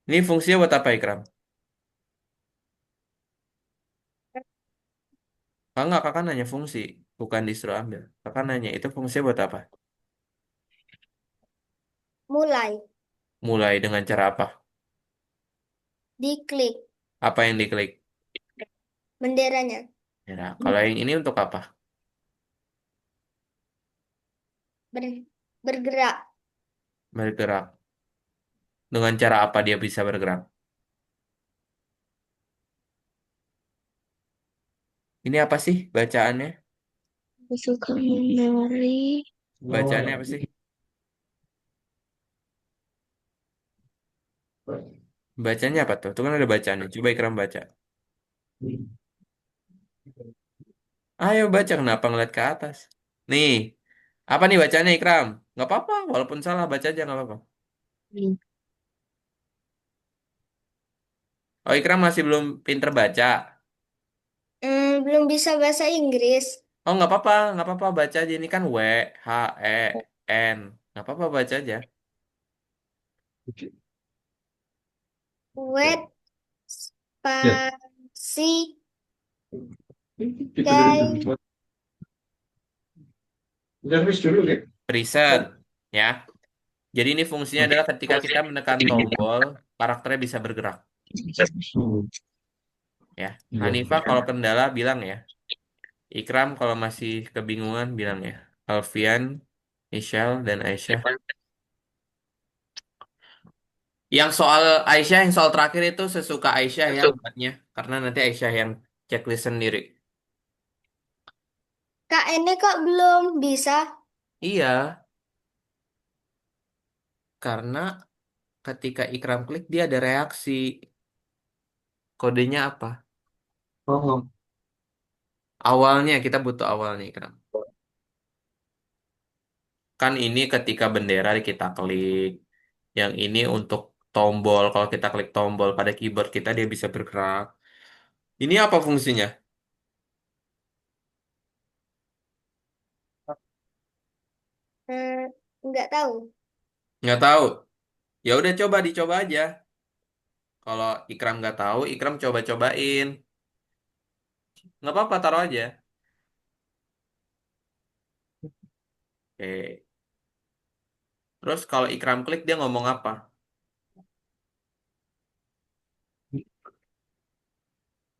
Ini fungsinya buat apa Ikram? Ah, enggak, kakak nanya fungsi, bukan disuruh ambil. Kakak nanya itu fungsinya buat apa? Mulai. Mulai dengan cara apa? Diklik Apa yang diklik? benderanya. Ya, kalau yang ini untuk apa? Ber- bergerak. Bergerak. Dengan cara apa dia bisa bergerak? Ini apa sih bacaannya? Masukkan memori. Bacaannya apa sih? Bacanya apa tuh? Itu kan ada bacaannya. Coba Ikram baca. Ayo baca, kenapa ngeliat ke atas? Nih, apa nih bacanya Ikram? Nggak apa-apa, walaupun salah baca aja nggak apa-apa. Oh Ikram masih belum pinter baca. Belum bisa bahasa Inggris. Oh nggak apa-apa baca aja ini kan WHEN. Nggak apa-apa baca aja. Wet Ya. spasi Kita dari kai. dulu. Udah habis dulu ya. Present ya. Jadi ini fungsinya adalah ketika kita menekan tombol, karakternya bisa bergerak ya. Iya. Hanifah kalau kendala bilang ya. Ikram kalau masih kebingungan bilang ya. Alfian, Michelle, dan Aisyah. Yang soal terakhir itu sesuka Aisyah ya buatnya. Karena nanti Aisyah yang checklist sendiri. Kak, ini kok belum bisa? Iya, karena ketika Ikram klik dia ada reaksi. Kodenya apa? Oh, Awalnya kita butuh awalnya Ikram. Kan ini ketika bendera kita klik. Yang ini untuk tombol. Kalau kita klik tombol pada keyboard kita dia bisa bergerak. Ini apa fungsinya? Hmm, nggak tahu. Nggak tahu. Ya udah dicoba aja. Kalau Ikram nggak tahu, Ikram coba-cobain. Nggak apa-apa, taruh aja. Oke. Terus kalau Ikram klik dia ngomong apa?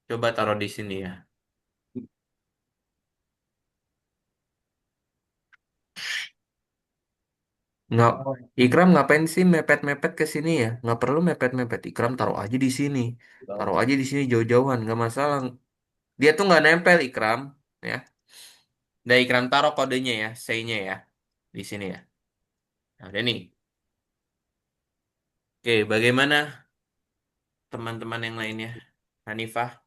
Coba taruh di sini ya. Nggak, Ikram ngapain sih mepet-mepet ke sini ya? Nggak perlu mepet-mepet. Ikram taruh aja di sini. Taruh aja di sini jauh-jauhan, nggak masalah. Dia tuh nggak nempel Ikram, ya. Dan Ikram taruh kodenya ya, say-nya ya, di sini ya. Nah, udah nih. Oke, bagaimana teman-teman yang lainnya? Hanifah,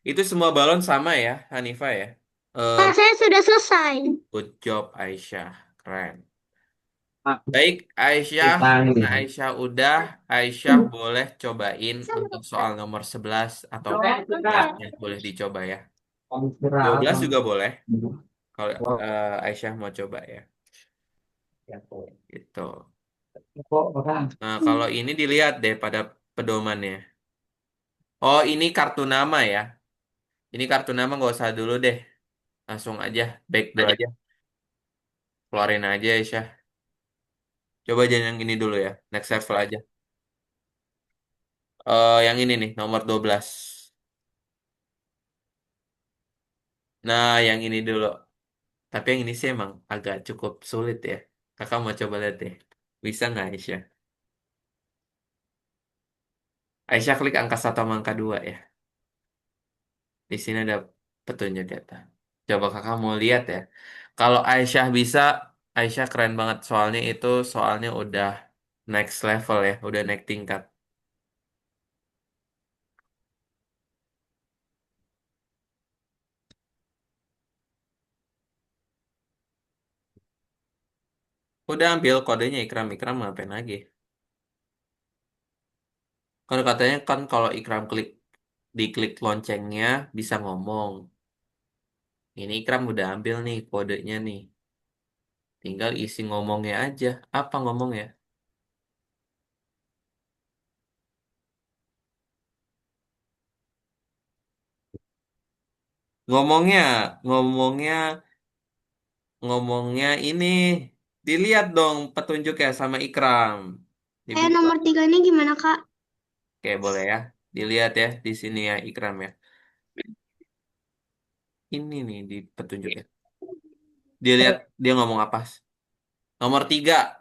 itu semua balon sama ya, Hanifah ya. Kak, Eh, saya sudah selesai. good job Aisyah, keren. Pak, Baik Aisyah, kita karena ini. Aisyah udah, Aisyah boleh cobain untuk soal nomor 11 atau 12-nya boleh dicoba ya. Kamu istirahat, 12 Bang. juga boleh kalau Aisyah mau coba ya. Gitu. Kok, Bang? Nah, kalau ini dilihat deh pada pedomannya. Oh, ini kartu nama ya. Ini kartu nama nggak usah dulu deh. Langsung aja, back dulu aja. Keluarin aja Aisyah. Coba aja yang ini dulu ya. Next level aja. Yang ini nih, nomor 12. Nah, yang ini dulu. Tapi yang ini sih emang agak cukup sulit ya. Kakak mau coba lihat deh. Bisa nggak Aisyah? Aisyah klik angka 1 sama angka 2 ya. Di sini ada petunjuk data. Coba kakak mau lihat ya. Kalau Aisyah bisa, Aisyah keren banget. Soalnya udah next level ya. Udah naik tingkat. Udah ambil kodenya Ikram. Ikram ngapain lagi? Kalau katanya kan kalau Ikram diklik loncengnya bisa ngomong. Ini Ikram udah ambil nih kodenya nih. Tinggal isi ngomongnya aja. Apa ngomongnya? Ngomongnya, ngomongnya, ngomongnya ini. Dilihat dong petunjuknya sama Ikram. Dibuka. Nomor 3 ini gimana, Kak? Oke, boleh ya. Dilihat ya di sini ya Ikram ya. Ini nih di petunjuknya. Dia lihat dia ngomong apa. Nomor 3.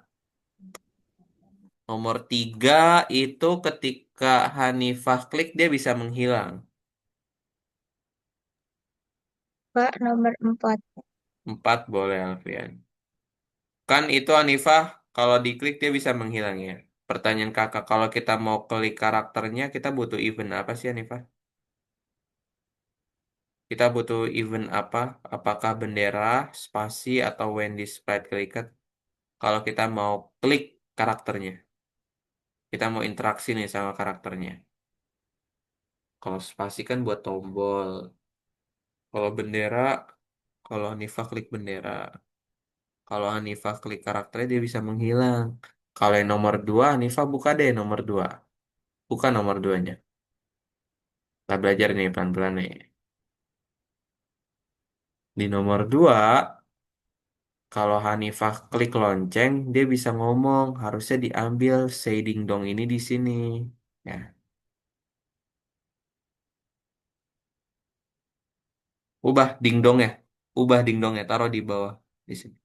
Nomor 3 itu ketika Hanifah klik dia bisa menghilang. Kak, nomor 4. 4 boleh Alfian. Kan itu Hanifah kalau diklik dia bisa menghilang ya. Pertanyaan kakak, kalau kita mau klik karakternya kita butuh event apa sih Hanifah? Kita butuh event apa? Apakah bendera, spasi, atau when this sprite clicked? Kalau kita mau klik karakternya. Kita mau interaksi nih sama karakternya. Kalau spasi kan buat tombol. Kalau bendera, kalau Hanifah klik bendera. Kalau Hanifah klik karakternya dia bisa menghilang. Kalau yang nomor 2, Hanifah buka deh nomor 2. Bukan nomor duanya. Kita belajar nih pelan-pelan nih. Di nomor 2, kalau Hanifah klik lonceng, dia bisa ngomong. Harusnya diambil say ding dong ini di sini. Ya, ubah ding dong ya. Ubah ding dong ya. Taruh di bawah. Di sini.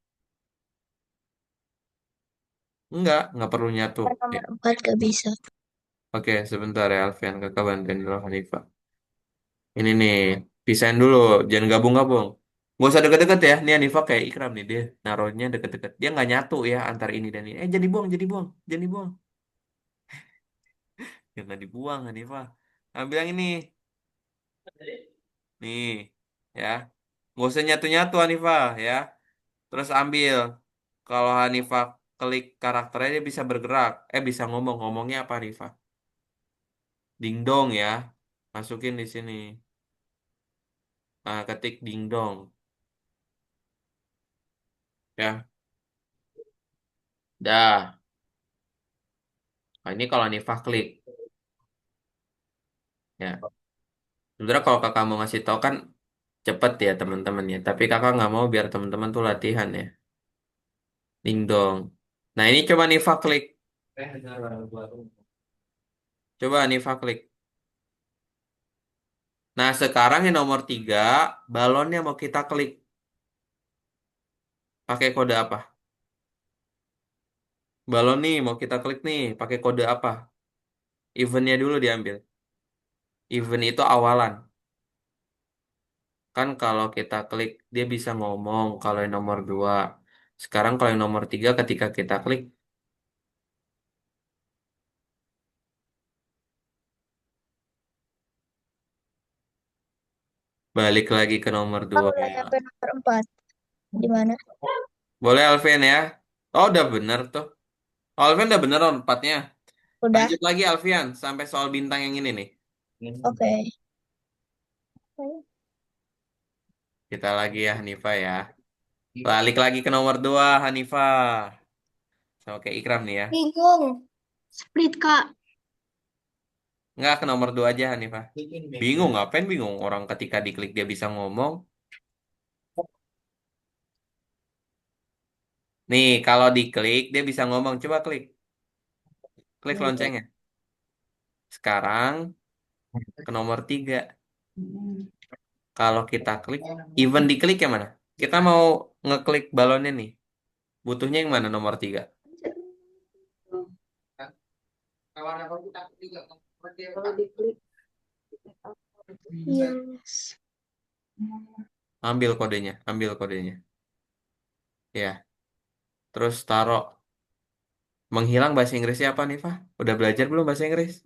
Enggak perlu nyatu. Ya. Nomor 4 gak bisa. Oke, sebentar ya Alfian. Kakak bantuin dulu Hanifah. Ini nih, pisahin dulu. Jangan gabung-gabung. Gak usah deket-deket ya. Nih Hanifah kayak Ikram nih. Dia naruhnya deket-deket. Dia nggak nyatu ya antara ini dan ini. Jangan dibuang, jangan dibuang. Jangan dibuang. Jangan dibuang Hanifah. Ambil yang ini. Nih, ya. Gak usah nyatu-nyatu Hanifah ya. Terus ambil. Kalau Hanifah klik karakternya dia bisa bergerak. Bisa ngomong. Ngomongnya apa Hanifah? Dingdong ya. Masukin di sini. Nah, ketik dingdong. Ya. Dah. Nah, ini kalau Hanifah klik. Ya. Sebenarnya kalau kakak mau ngasih tahu kan cepet ya teman-teman ya. Tapi kakak nggak mau biar teman-teman tuh latihan ya. Dingdong. Nah, ini coba Hanifah klik. Coba Hanifah klik. Nah, sekarang yang nomor 3, balonnya mau kita klik. Pakai kode apa? Balon nih mau kita klik nih, pakai kode apa? Eventnya dulu diambil. Event itu awalan. Kan kalau kita klik, dia bisa ngomong kalau yang nomor 2. Sekarang kalau yang nomor 3 ketika kita klik, balik lagi ke nomor Aku 2 udah ya. nyampe nomor 4. Gimana? Boleh Alvin ya? Oh, udah bener tuh. Oh, Alvin udah bener on 4-nya. Udah? Lanjut lagi Alfian, sampai soal bintang yang ini nih. Oke. Kita lagi ya Hanifah ya. Balik lagi ke nomor 2 Hanifah. Sama kayak Ikram nih ya. Bingung. Split, Kak. Nggak, ke nomor 2 aja Hanifah. Bingung, ngapain bingung? Orang ketika diklik dia bisa ngomong. Nih, kalau diklik dia bisa ngomong. Coba klik. Klik loncengnya. Sekarang ke nomor 3. Kalau kita klik, even diklik yang mana? Kita mau ngeklik balonnya nih. Butuhnya yang mana nomor 3? Kalau diklik Yes. Ambil kodenya, ambil kodenya. Ya, terus taruh. Menghilang bahasa Inggrisnya apa nih, Fah? Udah belajar belum bahasa Inggris?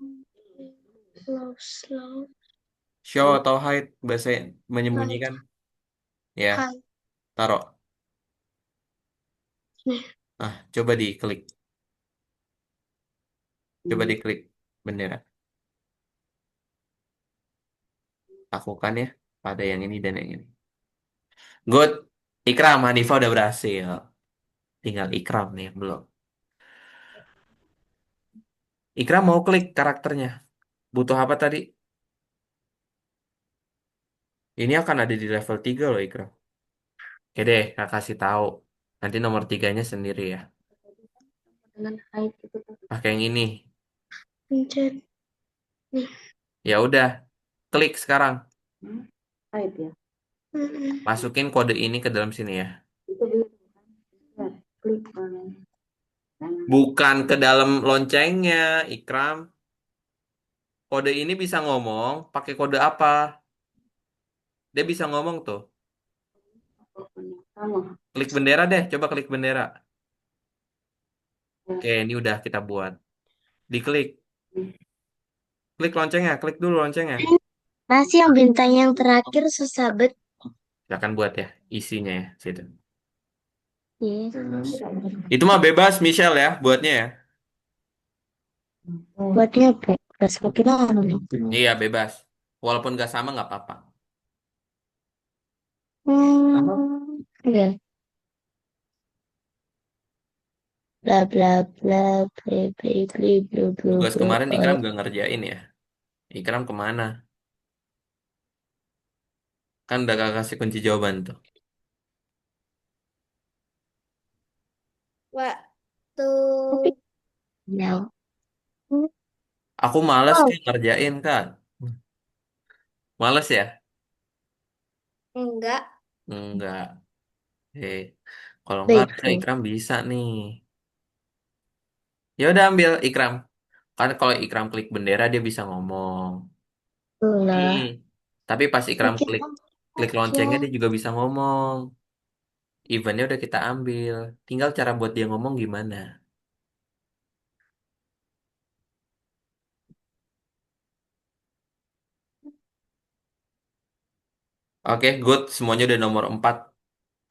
Slow. Show atau hide bahasa Hide. menyembunyikan? Ya, Hide. taruh. Nih. Coba diklik. Coba diklik bendera. Lakukan ya pada yang ini dan yang ini. Good. Ikram, Hanifa udah berhasil. Tinggal Ikram nih yang belum. Ikram mau klik karakternya. Butuh apa tadi? Ini akan ada di level 3 loh Ikram. Oke deh, kakak kasih tahu. Nanti nomor 3-nya sendiri ya. dengan hide itu Pakai yang ini. Pencet. Ya udah, klik sekarang. hide ya. Mm-mm. Masukin kode ini ke dalam sini ya. Itu bisa ya, klik kanan. Bukan ke dalam loncengnya, Ikram. Kode ini bisa ngomong, pakai kode apa? Dia bisa ngomong tuh. Sama. Klik bendera deh, coba klik bendera. Ya. Oke, ini udah kita buat. Diklik. Klik loncengnya, klik dulu loncengnya. Nasi yang bintang yang terakhir susah bet. Silakan buat ya, isinya ya, situ. Yes. Itu mah bebas, Michelle ya, buatnya ya. Buatnya bebas. Kira Iya, bebas. Walaupun gak sama nggak apa-apa. Iya. bla bla bla bla bla bla bla bla Tugas bla kemarin bla. Ikram gak ngerjain ya. Ikram kemana? Kan udah kakak kasih kunci jawaban tuh. Waktu ya. Aku males Oh, kayak ngerjain kan. Males ya? enggak. Enggak. Eh, kalau enggak harusnya Betul. Ikram bisa nih. Ya udah ambil Ikram. Kan kalau Ikram klik bendera dia bisa ngomong. Nih. Itulah. Tapi pas Ikram Oke, klik Om. klik Aja. loncengnya dia juga bisa ngomong. Eventnya udah kita ambil. Tinggal cara buat dia ngomong gimana. Oke, good. Semuanya udah nomor 4.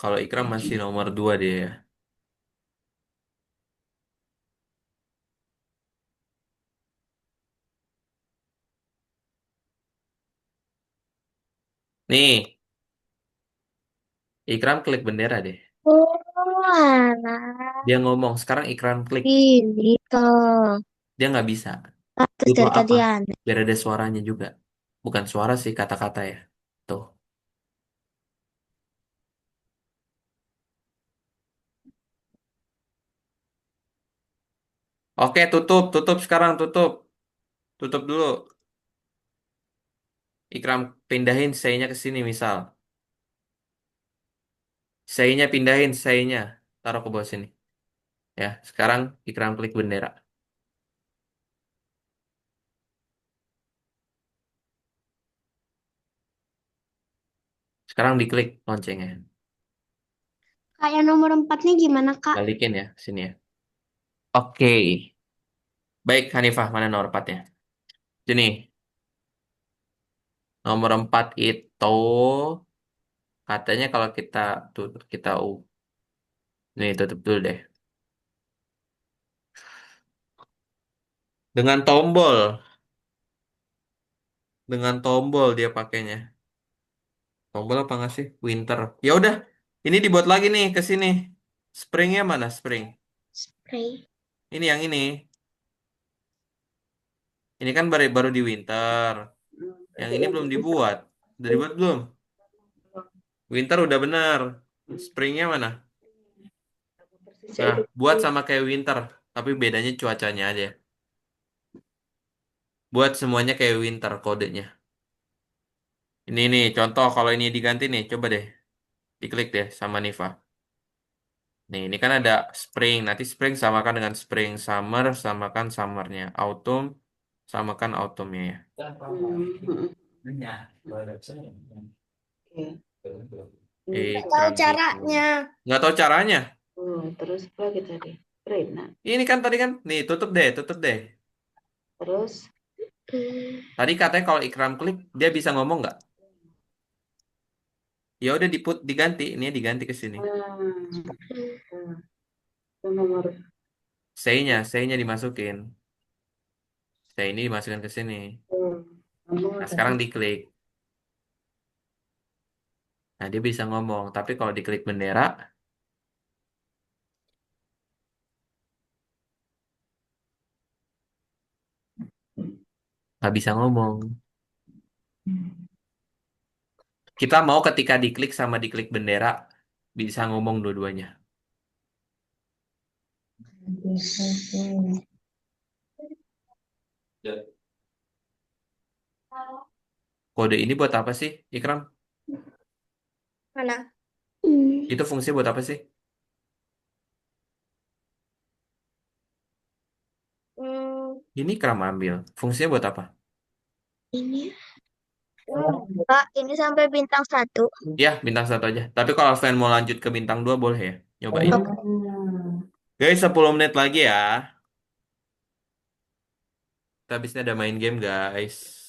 Kalau Ikram masih nomor 2 dia ya. Nih, Ikram klik bendera deh. Oh, alah. Dia ngomong. Sekarang Ikram klik. Ini toh. Dia nggak bisa. Terus Butuh dari apa? tadi aneh. Biar ada suaranya juga. Bukan suara sih, kata-kata ya. Tuh. Oke, tutup. Tutup sekarang, tutup. Tutup dulu. Ikram pindahin saya-nya ke sini misal. Saya-nya pindahin, saya-nya. Taruh ke bawah sini. Ya, sekarang Ikram klik bendera. Sekarang diklik loncengnya. Kayak nomor 4 nih gimana, Kak? Balikin ya, sini ya. Oke. Baik, Hanifah, mana nomor 4-nya? Sini. Nomor 4 itu katanya kalau kita nih tutup dulu deh. Dengan tombol, dengan tombol dia pakainya. Tombol apa nggak sih? Winter. Ya udah, ini dibuat lagi nih ke sini. Springnya mana? Spring. Spray. Ini yang ini. Ini kan baru baru di winter. Yang ini belum dibuat. Udah dibuat belum? Winter udah benar. Springnya mana? Nah, buat sama kayak winter, tapi bedanya cuacanya aja. Buat semuanya kayak winter kodenya. Ini nih, contoh kalau ini diganti nih, coba deh. Diklik deh sama Niva. Nih, ini kan ada spring. Nanti spring samakan dengan spring. Summer samakan summernya. Autumn samakan autumnnya ya. Tahu Ikram gitu. caranya. Nggak tahu caranya. Terus apa lagi tadi? Rena. Ini kan tadi kan. Nih, tutup deh, tutup deh. Terus Tadi katanya kalau Ikram klik, dia bisa ngomong nggak? Ya udah diganti. Ini diganti ke sini. itu nomor Say-nya dimasukin. Say ini dimasukkan ke sini. kamu Nah, tadi sekarang diklik. Nah, dia bisa ngomong. Tapi kalau diklik bendera, nggak bisa ngomong. Kita mau ketika diklik sama diklik bendera, bisa ngomong dua-duanya. Ya. Kode ini buat apa sih, Ikram? Mana? Itu fungsi buat apa sih? Hmm, Ini Ikram ambil. Fungsinya buat apa? ini. Kak, ini sampai bintang 1. Ya, bintang satu aja. Tapi kalau kalian mau lanjut ke bintang 2 boleh ya. Nyobain. Oke. Guys, 10 menit lagi ya. Kita habisnya ada main game, guys.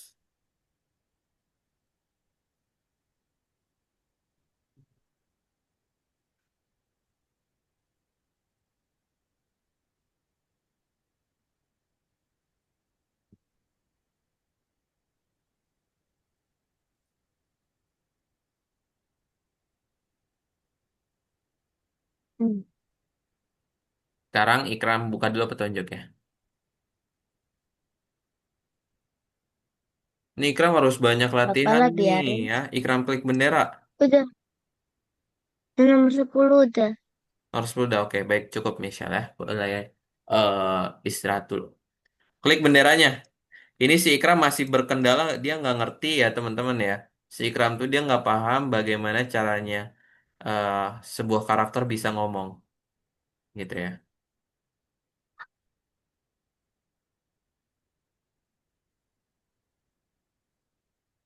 Sekarang Ikram buka dulu petunjuknya. Ini Ikram harus banyak latihan Apalah nih biarin. ya. Ikram klik bendera. Udah, nomor 10 udah. Harus udah oke, baik cukup Michelle ya. Boleh istirahat dulu. Klik benderanya. Ini si Ikram masih berkendala, dia nggak ngerti ya teman-teman ya. Si Ikram tuh dia nggak paham bagaimana caranya eh, sebuah karakter bisa ngomong, gitu ya.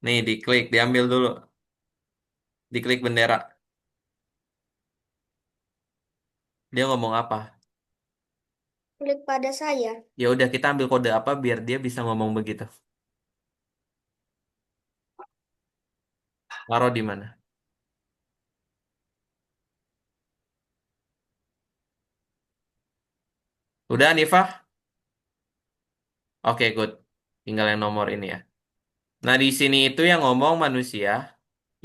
Nih diklik, diambil dulu, diklik bendera. Dia ngomong apa? Klik pada saya. Ya udah kita ambil kode apa biar dia bisa ngomong begitu. Taruh di mana? Udah Nifah? Oke, good. Tinggal yang nomor ini ya. Nah, di sini itu yang ngomong manusia.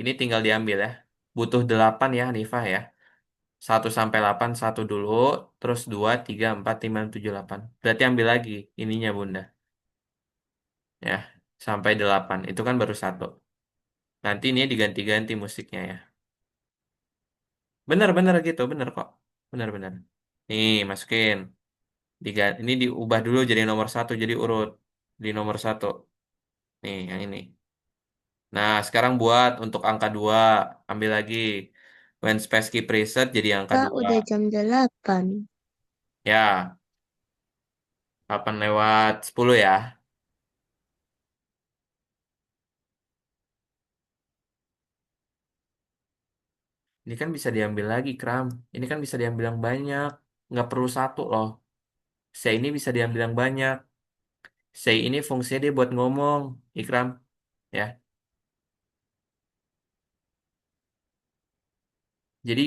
Ini tinggal diambil ya. Butuh 8 ya, Nifah ya. 1 sampai 8 satu dulu. Terus 2, 3, 4, 5, 7, 8. Berarti ambil lagi ininya, Bunda. Ya, sampai 8. Itu kan baru satu. Nanti ini diganti-ganti musiknya ya. Bener-bener gitu, bener kok. Bener-bener. Nih, masukin. Ini diubah dulu jadi nomor satu, jadi urut. Di nomor satu. Nih, yang ini. Nah, sekarang buat untuk angka 2 ambil lagi. When space key preset jadi angka Kak, 2. udah jam 8. Ya, 8 lewat 10 ya. Ini kan bisa diambil lagi, Kram. Ini kan bisa diambil yang banyak. Nggak perlu satu loh. Say ini bisa diambil yang banyak. Say ini fungsinya dia buat ngomong, Ikram. Ya, jadi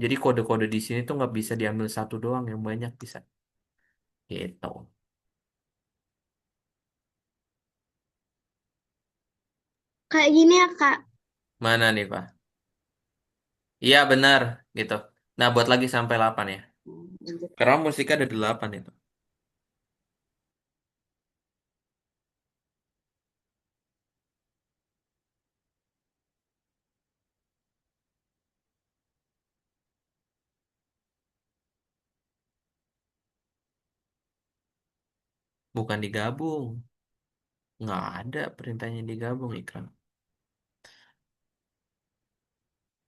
jadi kode-kode di sini tuh nggak bisa diambil satu doang, yang banyak bisa. Gitu. Kayak gini ya, Kak. Mana nih, Pak? Iya, benar. Gitu. Nah, buat lagi sampai 8 ya. Karena musiknya ada 8 itu. Bukan digabung. Nggak ada perintahnya digabung, Ikram.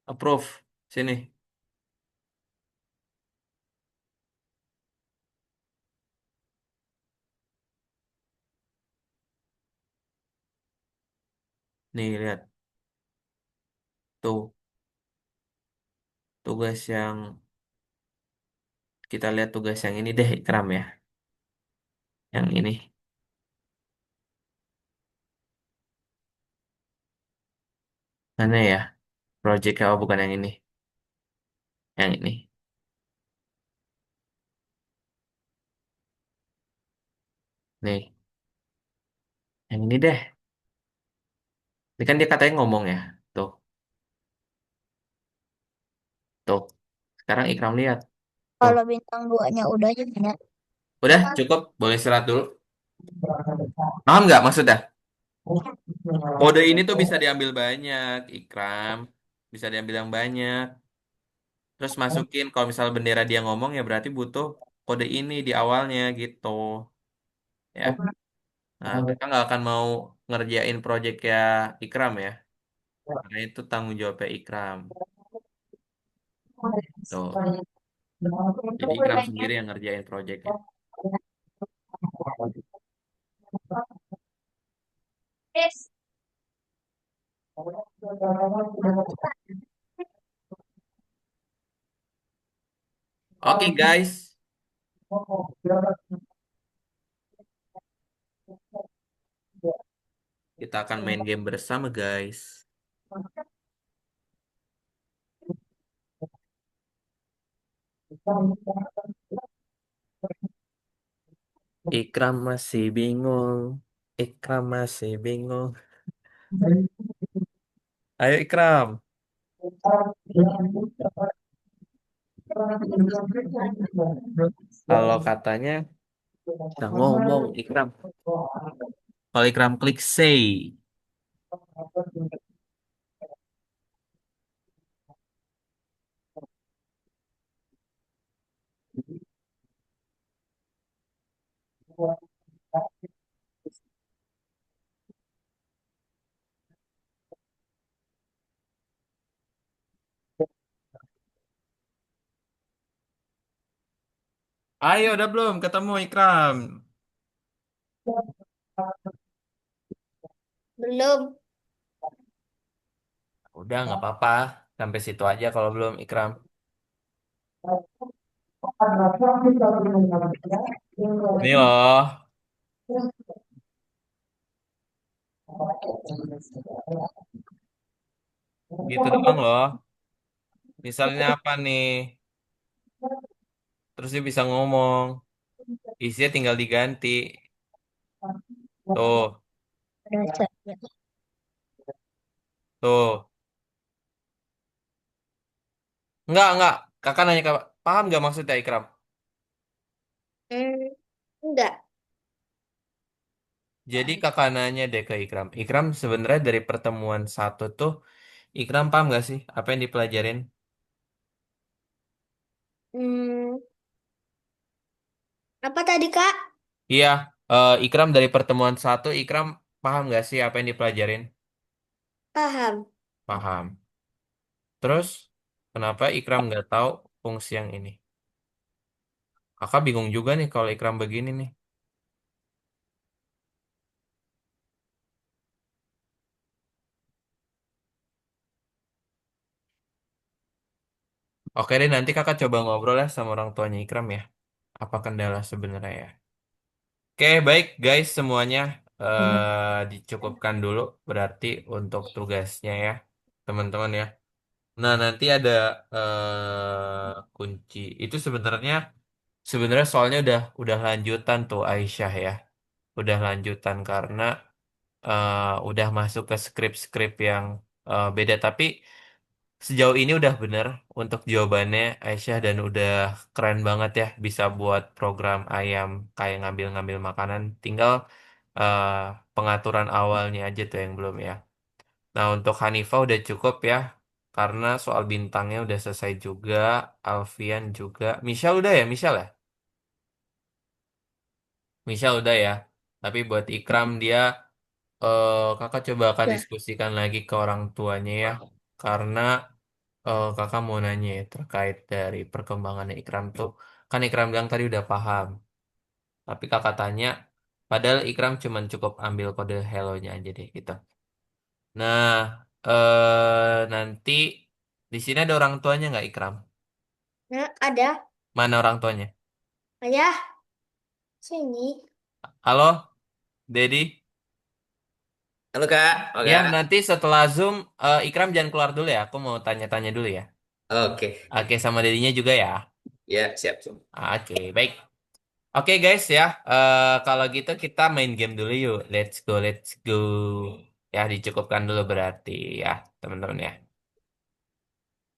Approve. Sini. Nih, lihat. Tuh, tugas yang kita lihat tugas yang ini deh, Ikram ya. Yang ini. Mana ya? Project oh bukan yang ini. Yang ini. Nih, yang ini deh. Ini kan dia katanya ngomong ya. Tuh, tuh. Sekarang Ikram lihat. Tuh. Kalau bintang 2-nya udah aja banyak. Udah, cukup. Boleh istirahat dulu. Paham nggak maksudnya? Kode ini tuh bisa diambil banyak, Ikram. Bisa diambil yang banyak. Terus masukin, kalau misal bendera dia ngomong ya berarti butuh kode ini di awalnya gitu. Ya. Nah, kita nggak akan mau ngerjain proyek ya Ikram ya. Karena itu tanggung jawabnya Ikram. Tuh. Jadi Ikram sendiri yang ngerjain proyeknya. Oke guys, kita akan main game bersama guys. Ikram masih bingung. Ikram masih bingung. Ayo Ikram. Kalau katanya udah ngomong Ikram. Kalau Ikram klik say. Ayo, udah belum ketemu Ikram? Belum. Udah nggak apa-apa. Sampai situ aja kalau belum Ikram. Ini loh, gitu doang loh. Misalnya apa nih? Terus dia bisa ngomong. Isinya tinggal diganti. Tuh, Baca. tuh. Enggak. Kakak nanya, paham nggak maksudnya Ikram? Hmm, enggak. Jadi kakak nanya deh ke Ikram. Ikram sebenarnya dari pertemuan satu tuh, Ikram paham nggak sih apa yang dipelajarin? Hmm, apa tadi, Kak? Iya, Ikram dari pertemuan satu, Ikram paham nggak sih apa yang dipelajarin? Paham. Paham. Terus, kenapa Ikram nggak tahu fungsi yang ini? Kakak bingung juga nih kalau Ikram begini nih. Oke deh, nanti kakak coba ngobrol ya sama orang tuanya Ikram ya. Apa kendala sebenarnya ya? Oke, baik guys semuanya. Dicukupkan dulu berarti untuk tugasnya ya, teman-teman ya. Nah, nanti ada kunci. Itu sebenarnya soalnya udah lanjutan tuh Aisyah ya. Udah lanjutan karena udah masuk ke skrip-skrip yang beda. Tapi sejauh ini udah bener untuk jawabannya Aisyah dan udah keren banget ya bisa buat program ayam kayak ngambil-ngambil makanan. Tinggal eh, pengaturan awalnya aja tuh yang belum ya. Nah, untuk Hanifah udah cukup ya. Karena soal bintangnya udah selesai juga. Alfian juga. Michelle udah ya? Michelle ya? Michelle udah ya. Tapi buat Ikram dia kakak coba akan Udah. diskusikan lagi ke orang tuanya ya. Karena kakak mau nanya ya, terkait dari perkembangannya Ikram tuh. Kan Ikram bilang tadi udah paham. Tapi kakak tanya, padahal Ikram cuman cukup ambil kode hello-nya aja deh gitu. Nah, nanti di sini ada orang tuanya nggak Ikram? Nah, ada. Mana orang tuanya? Ayah, sini. Halo, Dedi? Halo Kak, oh Ya, Kak. nanti setelah Zoom, Ikram jangan keluar dulu ya. Aku mau tanya-tanya dulu ya. Oke, Oke, sama Dedinya juga ya. ya siap. Siap. Oke, baik. Oke guys ya, kalau gitu kita main game dulu yuk. Let's go. Ya, dicukupkan dulu berarti ya, teman-teman ya.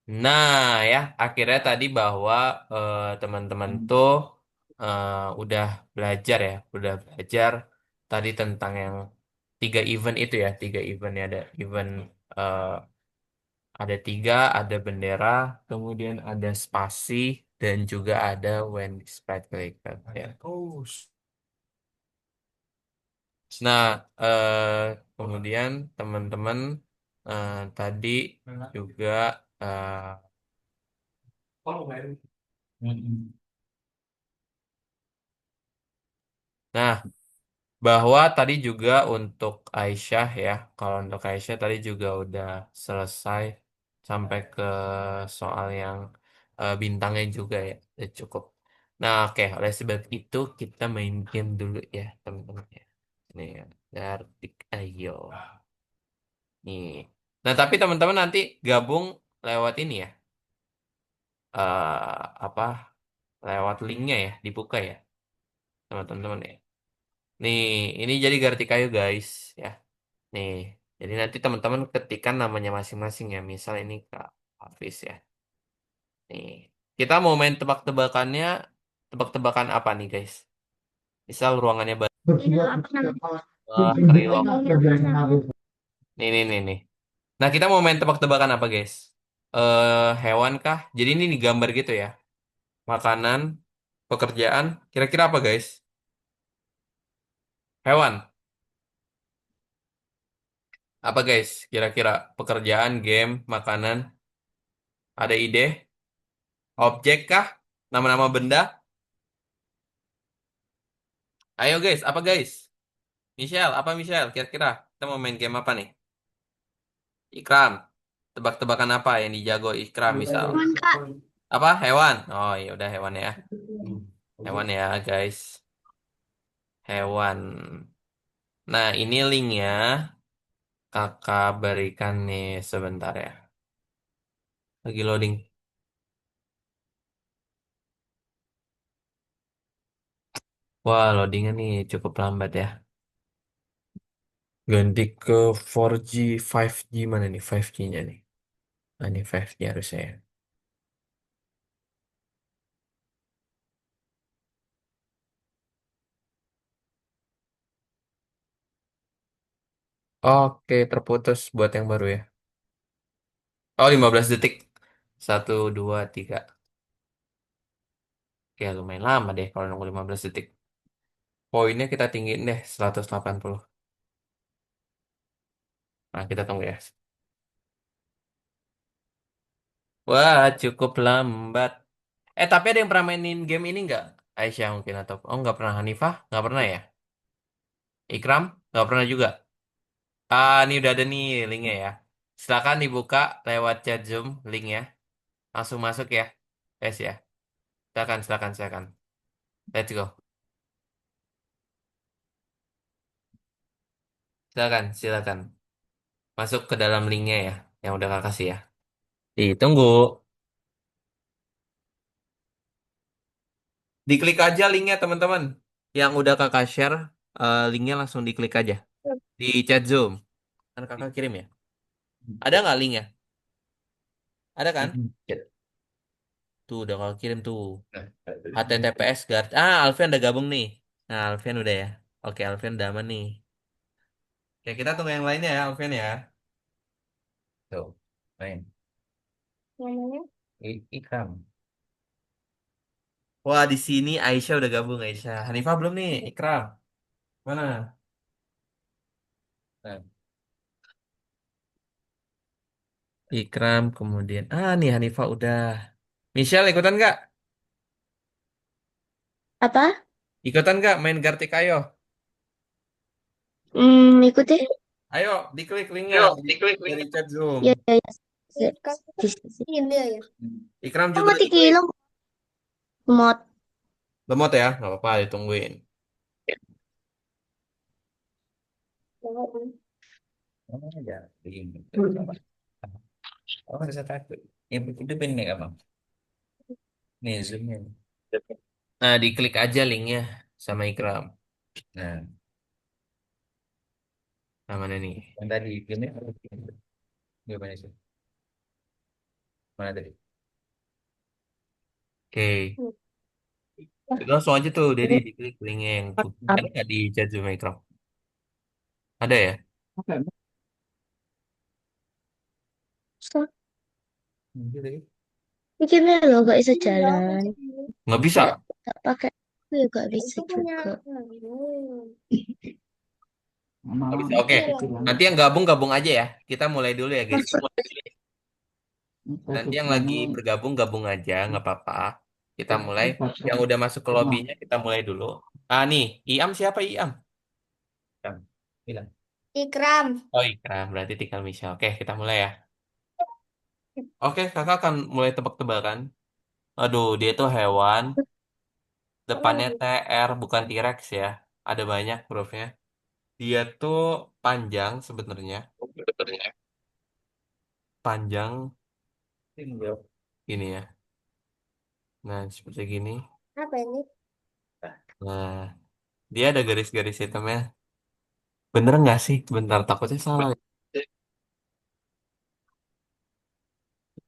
Nah ya, akhirnya tadi bahwa teman-teman tuh eh, udah belajar ya, udah belajar tadi tentang yang tiga event itu ya, tiga event ya, ada event eh, ada tiga, ada bendera, kemudian ada spasi dan juga ada when displayed collected ya. Nah, kemudian teman-teman tadi juga eh, nah, bahwa tadi juga untuk Aisyah ya, kalau untuk Aisyah tadi juga udah selesai sampai ke soal yang bintangnya juga ya, udah cukup. Nah, oke, oleh sebab itu kita main game dulu ya, teman-teman ya. Ini ya, Gartik ayo. Nih. Nah, tapi teman-teman nanti gabung lewat ini ya, apa, lewat linknya ya, dibuka ya, teman-teman ya. Nih, ini jadi Gartikayo guys ya. Nih, jadi nanti teman-teman ketikkan namanya masing-masing ya. Misal ini Kak Hafiz ya. Nih, kita mau main tebak-tebakannya tebak-tebakan apa nih guys? Misal ruangannya banyak. Ini apa namanya? Kerilok. Ini Nih. Nah, kita mau main tebak-tebakan apa guys? Hewan kah? Jadi ini digambar gitu ya. Makanan, pekerjaan, kira-kira apa guys? Hewan. Apa guys? Kira-kira pekerjaan, game, makanan, ada ide? Objek kah? Nama-nama benda? Ayo guys, apa guys? Michelle, apa Michelle? Kira-kira kita mau main game apa nih? Ikram. Tebak-tebakan apa yang dijago Ikram misal? hewan, Kak. Apa? Hewan. Oh, ya udah hewan ya. Hewan ya, guys. Hewan. Nah, ini linknya. Kakak berikan nih sebentar ya. Lagi loading. Wah, loadingnya nih cukup lambat ya. Ganti ke 4G, 5G mana nih 5G-nya nih? Nah, ini 5G harusnya ya. Oke, terputus buat yang baru ya. Oh, 15 detik. Satu, dua, tiga. Oke, lumayan lama deh kalau nunggu 15 detik. Poinnya kita tinggiin deh 180. Nah, kita tunggu ya. Wah, cukup lambat. Tapi ada yang pernah mainin game ini nggak? Aisyah mungkin atau... Oh, nggak pernah. Hanifah? Nggak pernah ya? Ikram? Nggak pernah juga. Ini udah ada nih linknya ya. Silakan dibuka lewat chat Zoom linknya. Langsung masuk ya. Guys ya. Silakan. Let's go. Silakan. Masuk ke dalam linknya ya. Yang udah kakak kasih ya. Ditunggu. Diklik aja linknya teman-teman. Yang udah kakak share, linknya langsung diklik aja. Di chat Zoom. Kan kakak kirim ya. Ada nggak linknya? Ada kan? Tuh udah kakak kirim tuh. HTTPS guard. Alfian udah gabung nih. Nah, Alfian udah ya. Oke, Alfian udah aman nih. Oke, kita tunggu yang lainnya ya, Alfian ya. Tuh, main. Namanya? Ikram. Wah, di sini Aisyah udah gabung, Aisyah. Hanifah belum nih, Ikram. Mana? Nah, Ikram kemudian. Nih Hanifah udah. Michelle ikutan nggak? Apa? Ikutan nggak main Gartik ayo? Ikuti. Ayo, diklik linknya dari chat Zoom. Ya, ya, ya. Ini ya. Ikram Oh, juga mati diklik. kilong. Mod. Lemot ya, nggak apa-apa, ditungguin. Oh, ya. Oh, rasa takut. Yang itu penting apa? Nih, zoomnya. Nah, diklik aja linknya sama Ikram. Nah, Nah, mana nih? yang tadi filmnya gimana sih? Mana tadi? Oke. Jadi langsung aja tuh, Dedi diklik linknya yang putih. Ada nggak di chat Zoom Ikram? Ada ya? Gitu tadi. Mikirnya lo gak bisa jalan. Nggak bisa. Gak pakai. Aku juga bisa juga. Nggak bisa. Oke. Nanti yang gabung aja ya. Kita mulai dulu ya, guys. Masuk. Nanti yang lagi bergabung gabung aja, nggak apa-apa. Kita mulai. Yang udah masuk ke lobbynya kita mulai dulu. Nih, Iam siapa Iam? Bilang. Bilang. Ikram. Oh, Ikram. Berarti tinggal Michelle. Oke, kita mulai ya. Oke, kakak akan mulai tebak-tebakan. Aduh, dia tuh hewan. Depannya TR, bukan T-Rex ya. Ada banyak hurufnya. Dia tuh panjang sebenarnya. Panjang Tinggal. gini ya. Nah, seperti gini. Apa ini? Nah, dia ada garis-garis hitamnya. Bener nggak sih? Bentar, takutnya salah.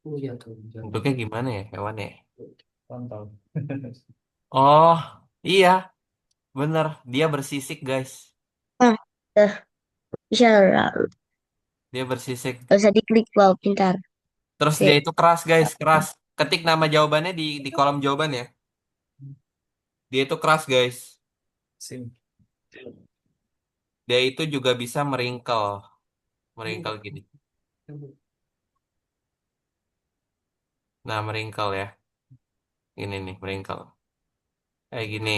Oh, ya tuh. Bentuknya gimana ya hewan ya? Kontol. Oh, iya, bener. Dia bersisik, guys. Ah, bisa lah. Dia bersisik. Gak usah diklik, wow, pintar. Terus dia Sip. itu keras, guys, keras. Ketik nama jawabannya di kolom jawaban ya. Dia itu keras, guys. Sim. Dia itu juga bisa meringkel. Meringkel gini. Nah, meringkel ya. Ini nih, meringkel. Kayak gini.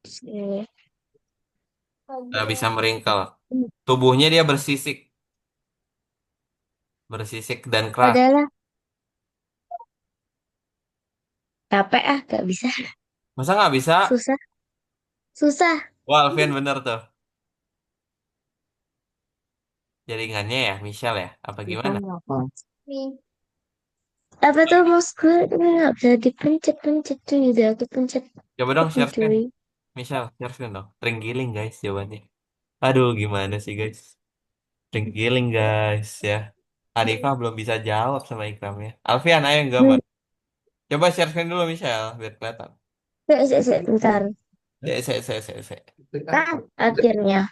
Sip. Nah, bisa meringkel. Tubuhnya dia bersisik. Bersisik dan keras. Adalah capek gak bisa. Masa nggak bisa? Susah, susah. Wah, Alfian bener tuh. Jaringannya ya, Michelle ya? Apa gimana? Apa tuh maksudku ini nggak bisa dipencet-pencet tuh udah aku pencet Coba dong ini share screen. cuy. Michelle, share screen dong. Terenggiling guys jawabannya. Aduh, gimana sih guys? Terenggiling guys ya. Hanifah belum bisa jawab sama Ikramnya. Alfian, ayo yang gambar. Coba share screen dulu Michelle, biar kelihatan. Bentar. Se. Kan akhirnya.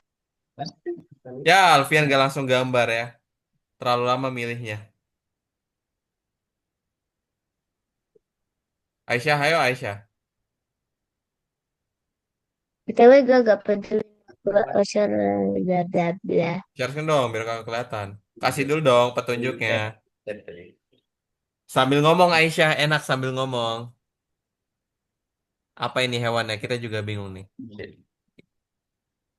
Ya, Alfian gak langsung gambar ya. Terlalu lama milihnya. Aisyah, ayo Aisyah. BTW gue gak peduli gue osor bla bla bla. Share screen dong, biar kakak kelihatan. Kasih dulu dong petunjuknya. Sambil ngomong Aisyah, enak sambil ngomong. Apa ini hewannya? Kita juga bingung nih.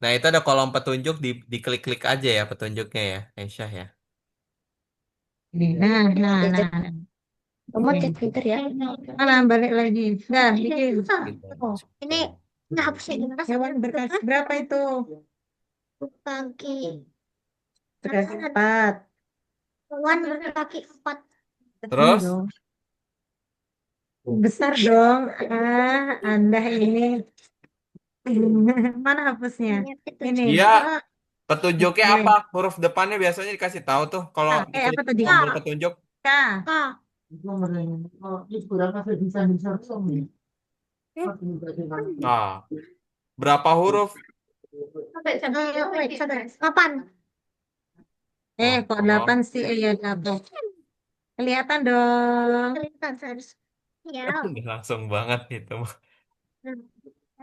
Nah, itu ada kolom petunjuk diklik-klik aja ya petunjuknya ya, Aisyah ya. Nah. Kamu cek pinter ya. Mana balik lagi. Dah, bikin. Oh, ini hapus ya gimana? Hewan berkaki berapa itu? Kaki. Berkaki 4. Hewan berkaki 4. Terus? Besar dong. Anda ini. Mana hapusnya? Ini. Dia petunjuknya apa? Huruf depannya biasanya dikasih tahu tuh kalau diklik Apa tadi? tombol petunjuk. K. Nah, berapa huruf? 8. Kok 8 sih? Iya, 8. Kelihatan dong. Kelihatan harus. Ya. Udah langsung banget itu.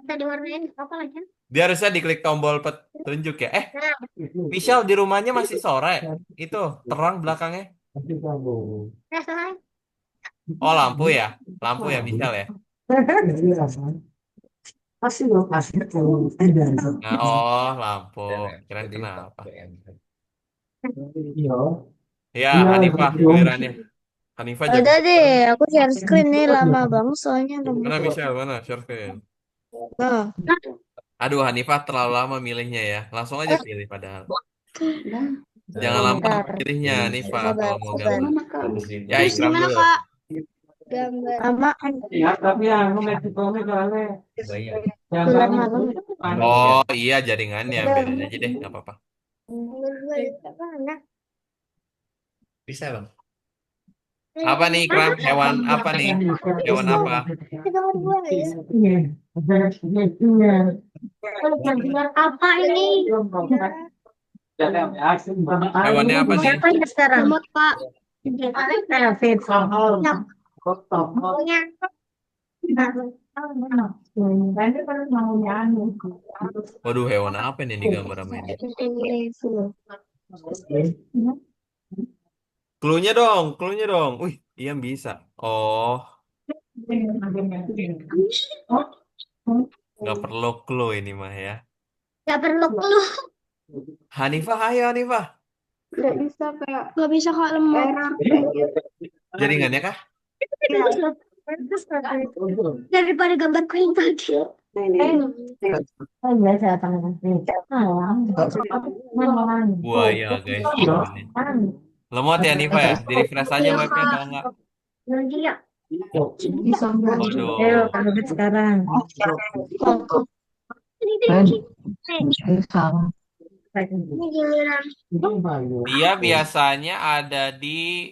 Tadi warnain apa lagi? Dia harusnya diklik tombol petunjuk ya. Michelle di rumahnya masih sore. Itu terang belakangnya. Oh, lampu ya? Lampu ya, Michelle ya? Nah, oh, lampu. Kirain kenapa? Ya, Hanifah gilirannya. Hanifah jago. Udah deh, aku share screen nih lama banget soalnya Mana Michelle? Mana? Share screen. Nah, Aduh, Hanifah terlalu lama milihnya ya. Langsung aja pilih padahal. Jangan lama bentar. pilihnya, Hanifah, Sabar, kalau mau sabar. gambar. Ya, Terus Ikram gimana, dulu. Kak? Gambar. Lama kan bulan malam. Oh, iya jaringannya. Biarin aja deh, nggak apa-apa. Bisa bang. Apa nih, Ikram? Hewan apa nih? Hewan apa? Apa ini? Hewannya apa nih? Siapa yang sekarang? Remote, Pak. Fit. Punya. Waduh, hewan apa nih di gambar sama ini? Cluenya dong. Wih, Ian bisa. Oh, nggak perlu clue ini mah ya. Gak perlu clue. Hanifah, ayo Hanifah. Gak bisa, Kak. Gak bisa, Kak. Lemot. Jaringannya kah? Daripada gambarku yang tadi. Buaya guys. Ini. Lemot ya Hanifah ya? Di refresh aja webnya kalau nggak. Iya. Waduh. Ayo, kalau sekarang. Ini giliran. Dia biasanya ada di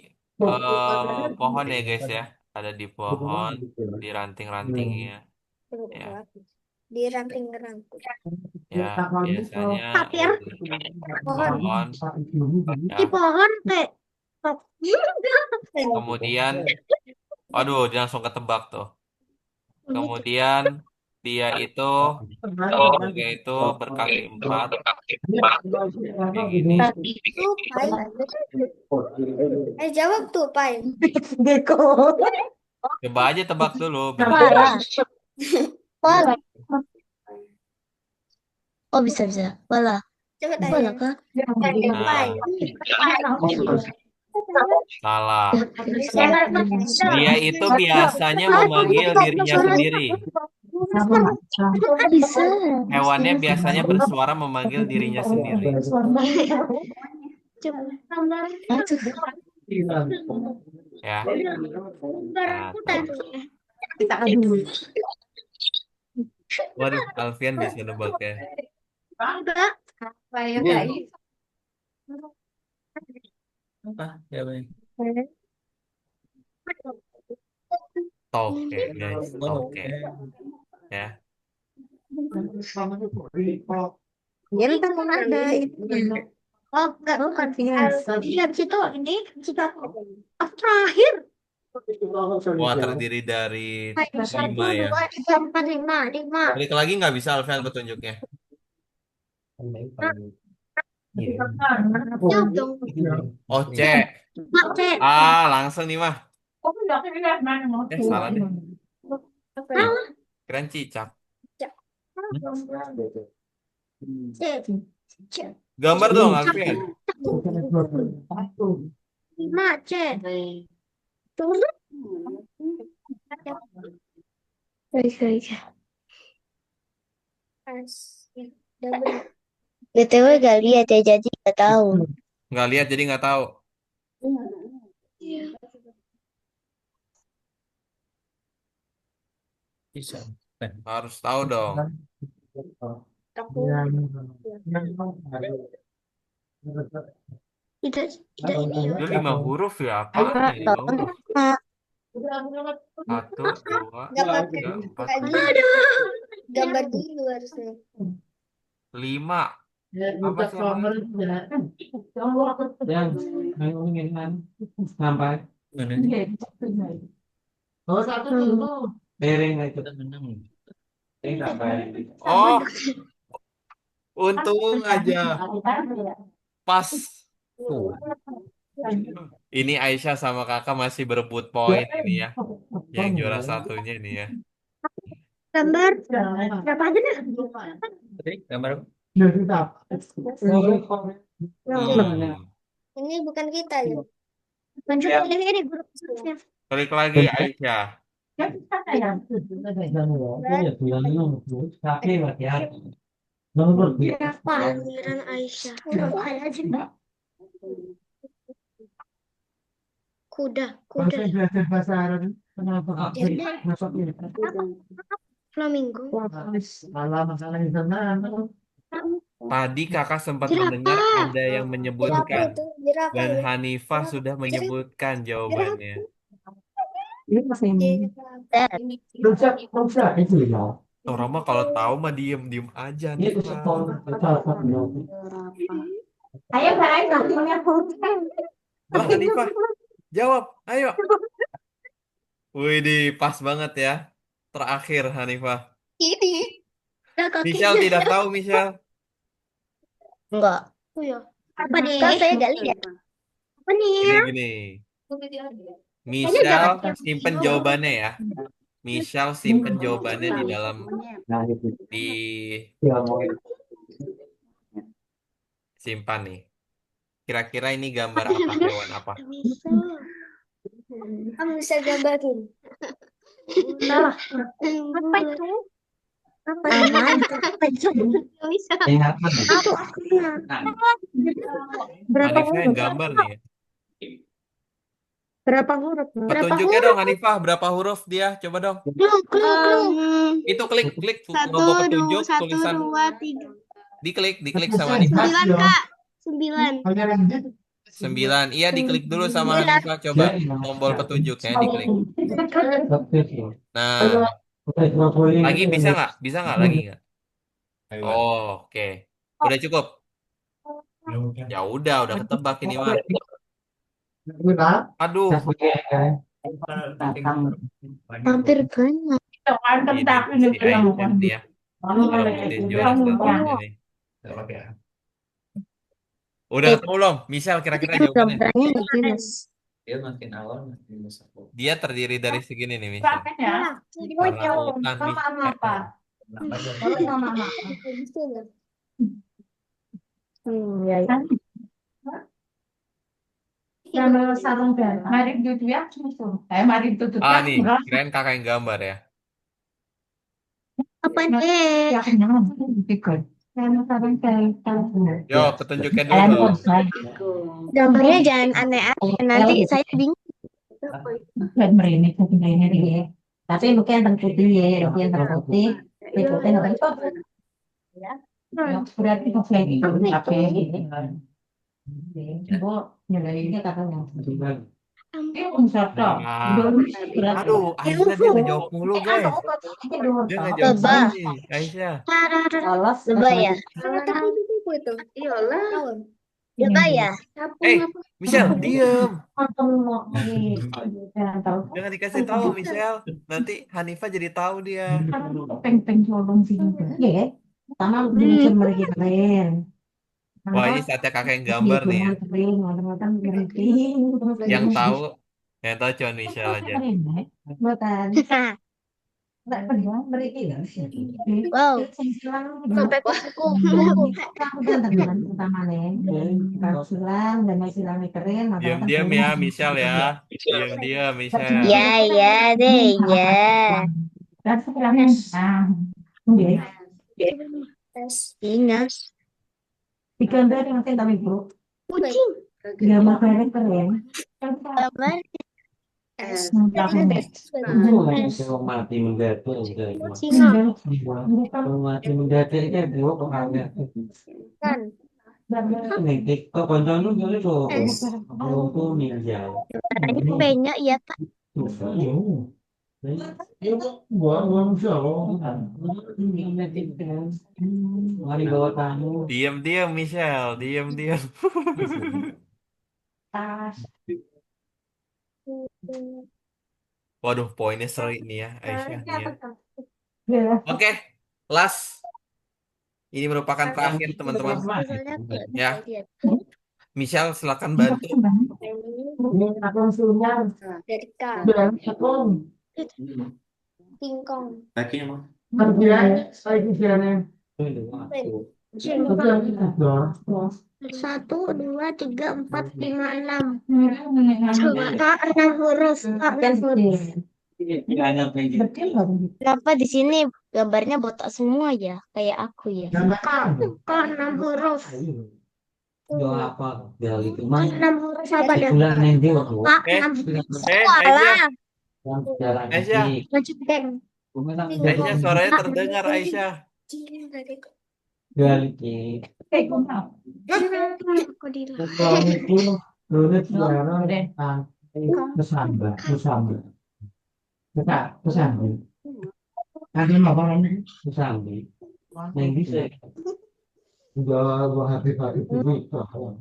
pohon ya guys ya. ada di pohon, di ranting-rantingnya, ya, Di ranting-ranting. ya, biasanya Tapir. Pohon. pohon, Di ya. pohon kayak Kemudian, aduh, dia langsung ketebak tuh. Kemudian dia itu bentuknya itu berkaki 4, kayak gini. Tupai. Jawab tupai. gecko. Coba aja tebak dulu, bener. Koala. Koala. Oh, bisa. Koala. Coba tanya. Kah? Nah, salah. Dia itu biasanya memanggil dirinya sendiri. Bisa. Hewannya biasanya bersuara memanggil dirinya sendiri. Ya. Nah, Kita adu. waduh, Alfian bisa nebaknya. Enggak. Kayak guys. Apa? Jawabannya. Toke, guys, toke. Ya. Ya entah mana ada itu. Oh, enggak bukan lihat situ ini situ terakhir. Wah, terdiri dari 5 ya. 5. Balik lagi nggak bisa Alfian petunjuknya. Jawab dong. Oh, C. C. Langsung nih mah. Salah deh. Keren cicak. C. Gambar dong, Alfian. 5 C. BTW gak lihat ya, jadi gak tahu. Nggak lihat jadi nggak tahu. Bisa. Harus tahu dong. Tidak ini ya. Itu 5 huruf ya? Apaan ya? 5 huruf. 1, 2, 3, 4, Gambar dulu harusnya. 5. Apa sih namanya? Mana? Kita menang. Oh, untung aja. Pas. Ini Aisyah sama kakak masih berebut poin ini ya. Yang juara satunya ini ya. Gambar berapa aja nih? Tadi gambar apa? Ini bukan kita ya. Lanjut ini grup seterusnya. Klik lagi Aisyah. Berapa? Aliran Aisyah. Berapa aja nih? Kuda. Flamingo. Tadi kakak sempat Jerapah. mendengar ada yang menyebutkan. Jerapah Dan ya. Hanifah sudah menyebutkan jawabannya. Oh, Rama kalau tahu mah diem aja nih. Ayo nggak Lah Hanifah, jawab, ayo. Wih, pas banget ya. Terakhir Hanifah. Ini. Michelle tidak tahu, Michelle. Enggak. Oh ya. Apa nih? Kan saya gak lihat. Apa nih? Gini. Michelle simpen jawabannya ya. Michelle simpen jawabannya di dalam simpan nih. Kira-kira ini gambar apa, hewan apa? Kamu bisa gambarin. Salah. Apa itu? Apa itu? Bisa. Berapa Hanifah yang gambar nih. Berapa huruf? Petunjuknya dong Hanifah, berapa huruf dia? Coba dong. Itu klik logo petunjuk tulisan. 1, 2, 3. Diklik sama Hanifah. 9 Kak. 9. 9. Iya, diklik dulu sama Sembilan. Hanifah. Coba tombol petunjuknya diklik. Nah, lagi bisa nggak? Bisa nggak lagi nggak? Oh, oke. Udah cukup. Ya udah ketebak ini mah. Aduh, Hampir banyak. ini si Aisyah nih ya. Dapetin juara satunya nih. Udah ketemu belum? Misal kira-kira Kan jawabannya. gambarnya nggak jelas. Dia makin awal makin besar. Dia terdiri dari segini nih, Misal. Lautan nih. Ya, ya. Nama sarung dan mari gitu ya, mari tutup Ah ya. nih, kirain kakak yang gambar ya. Apa nih? Ya kenyang ikut. Nama sarung dan Yo, petunjuknya dulu dong. Gambarnya jangan aneh-aneh. Nanti saya bingung. dan merini dia. Tapi mungkin yang putih ya, mungkin yang putih, itu kan apa itu? Berarti pakai itu apa ini? Ibu nyalainnya katanya. Nah, aduh, Aisyah dia ngejawab mulu, guys. Dia ngejawab mulu Lebah. nih, Aisyah. Lebah ya? Lebah ya? Michelle, diem. Jangan dikasih tahu, Michelle. Nanti Hanifah jadi tahu dia. Peng-peng colong sih. Ya, pertama bisa mereka keren. Wah, ini saatnya kakak yang gambar nih ya. Yang tahu, cuma Michelle aja. Buatan. Wow. Sampai kuku. Pertama nih, kalau silang dan silang keren, Diam-diam ya, Michelle ya. Diam-diam, Michelle. Ya, ya deh, ya. Dan silangnya, Ingat. digambar yang tapi bro, Kucing. gambar keren. Gambar. Mati mendadak Kucing. mati mendadak kan gua kok agak Kan. nih TikTok konten lu kali kok aku ninja Ini banyak ya, Pak. gua bisa loh mari bawa tamu Diam-diam, Michelle. Diam-diam. Tas. Waduh, poinnya seri nih ya, Aisyah nih ya. Ya. Oke, last. Ini merupakan terakhir, teman-teman. Ya, Michelle silakan bantu. Aku sudah Dari K. bilang aku Kingkong. Lagi emang. kerja saya kerjanya. Satu, dua, tiga, empat, lima, enam. Coba Kak, 6 huruf. Kak, 6 huruf. Kenapa di sini gambarnya botak semua ya? Kayak aku ya. Kak, 6 huruf. apa dari itu Kak, 6 huruf apa dah? bulan nanti waktu Kak, Eh, 6 huruf. Aisyah. Salah. jalan Aisyah. Lanjut, Kak. Aisyah, suaranya terdengar, Aisyah. balik Aku di kalau itu lulut siaran kesambah kesambah nanti mau nanti kesambah yang bisa gua hati-hati dulu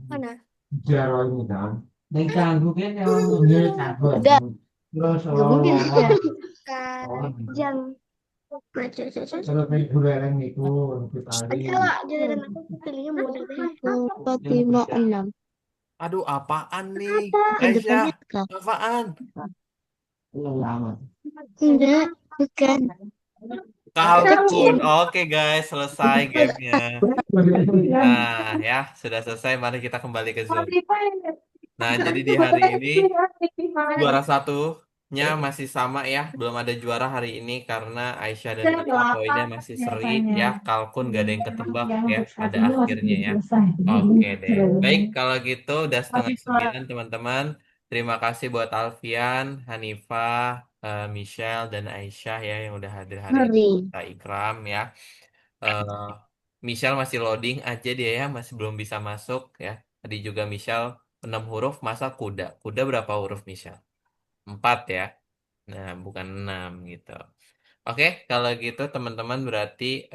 mana? jalannya kan yang canggung kan yang canggung Udah. terus Gabungin ya. oh Jang. kalau kayak bulan itu kita Kalau giliran aku pilihnya model 4, 5, 6. Aduh, apaan nih? Yang Aisyah, depannya Kak. apaan? lama Enggak, bukan. Kalkun. Oke, guys, selesai gamenya. Nah, ya, sudah selesai. Mari kita kembali ke Zoom. Nah, jadi di hari ini juara satunya masih sama ya. Belum ada juara hari ini karena Aisyah dan Ika poinnya masih seri ya. Kalkun gak ada yang ketebak ya pada akhirnya ya. Oke deh. Baik, kalau gitu udah setengah 9 teman-teman. Terima kasih buat Alfian, Hanifah, Michelle, dan Aisyah ya yang udah hadir hari ini. Kita Ikram ya. Eh, Michelle masih loading aja dia ya, masih belum bisa masuk ya. Tadi juga Michelle 6 huruf masa kuda. Kuda berapa huruf, Michelle? 4 ya. Nah, bukan 6 gitu. Oke, kalau gitu teman-teman berarti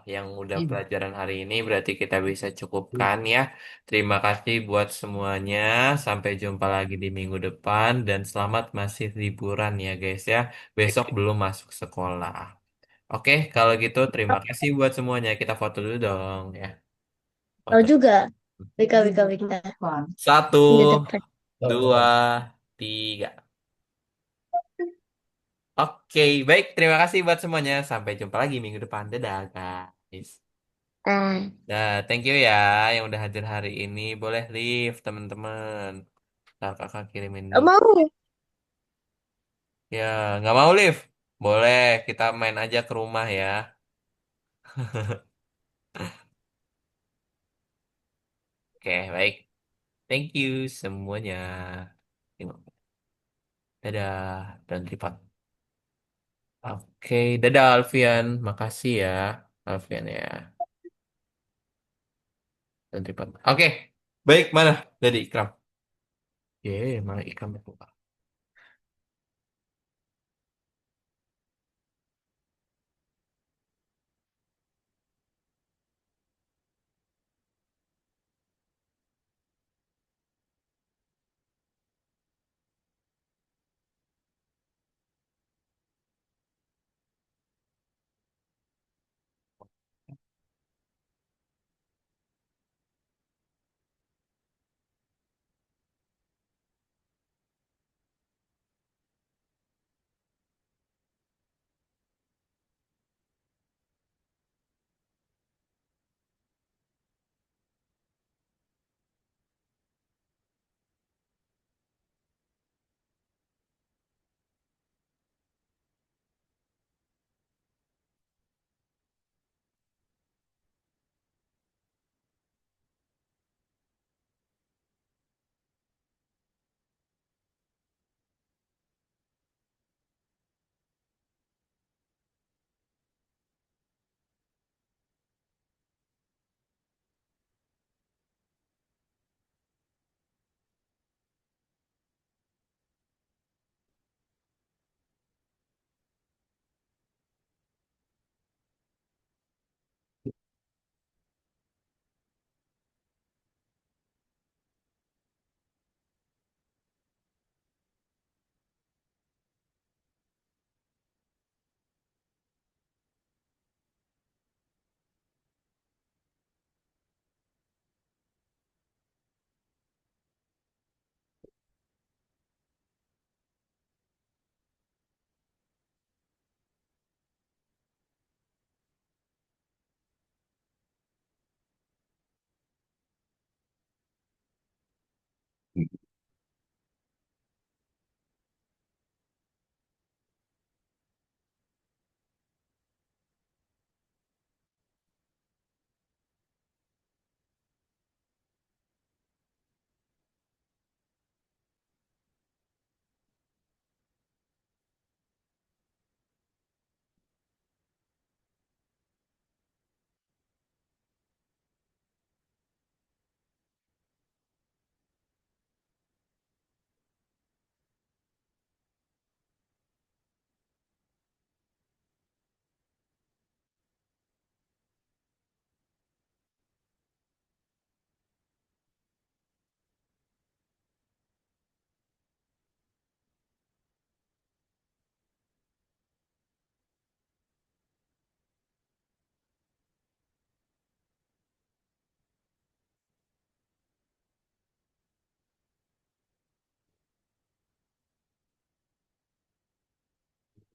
yang udah pelajaran hari ini berarti kita bisa cukupkan ya. Terima kasih buat semuanya. Sampai jumpa lagi di minggu depan dan selamat masih liburan ya guys ya. Besok belum masuk sekolah. Oke, kalau gitu terima kasih buat semuanya. Kita foto dulu dong ya. Tahu Foto. juga. Wika, Wika, Wika. Satu, Minggu depan. dua, tiga. Oke, baik. Terima kasih buat semuanya. Sampai jumpa lagi minggu depan. Dadah, guys. Ah, Nah, thank you ya yang udah hadir hari ini. Boleh leave, teman-teman. Ntar kakak kirimin nggak link. mau. Ya, nggak mau live? Boleh, kita main aja ke rumah ya. Oke, baik. Thank you semuanya. Dadah, dan lipat. Oke, dadah Alfian. Makasih ya, Alfian ya. Dan lipat. Oke, baik. Mana? Dari Ikram. Mana Ikram itu?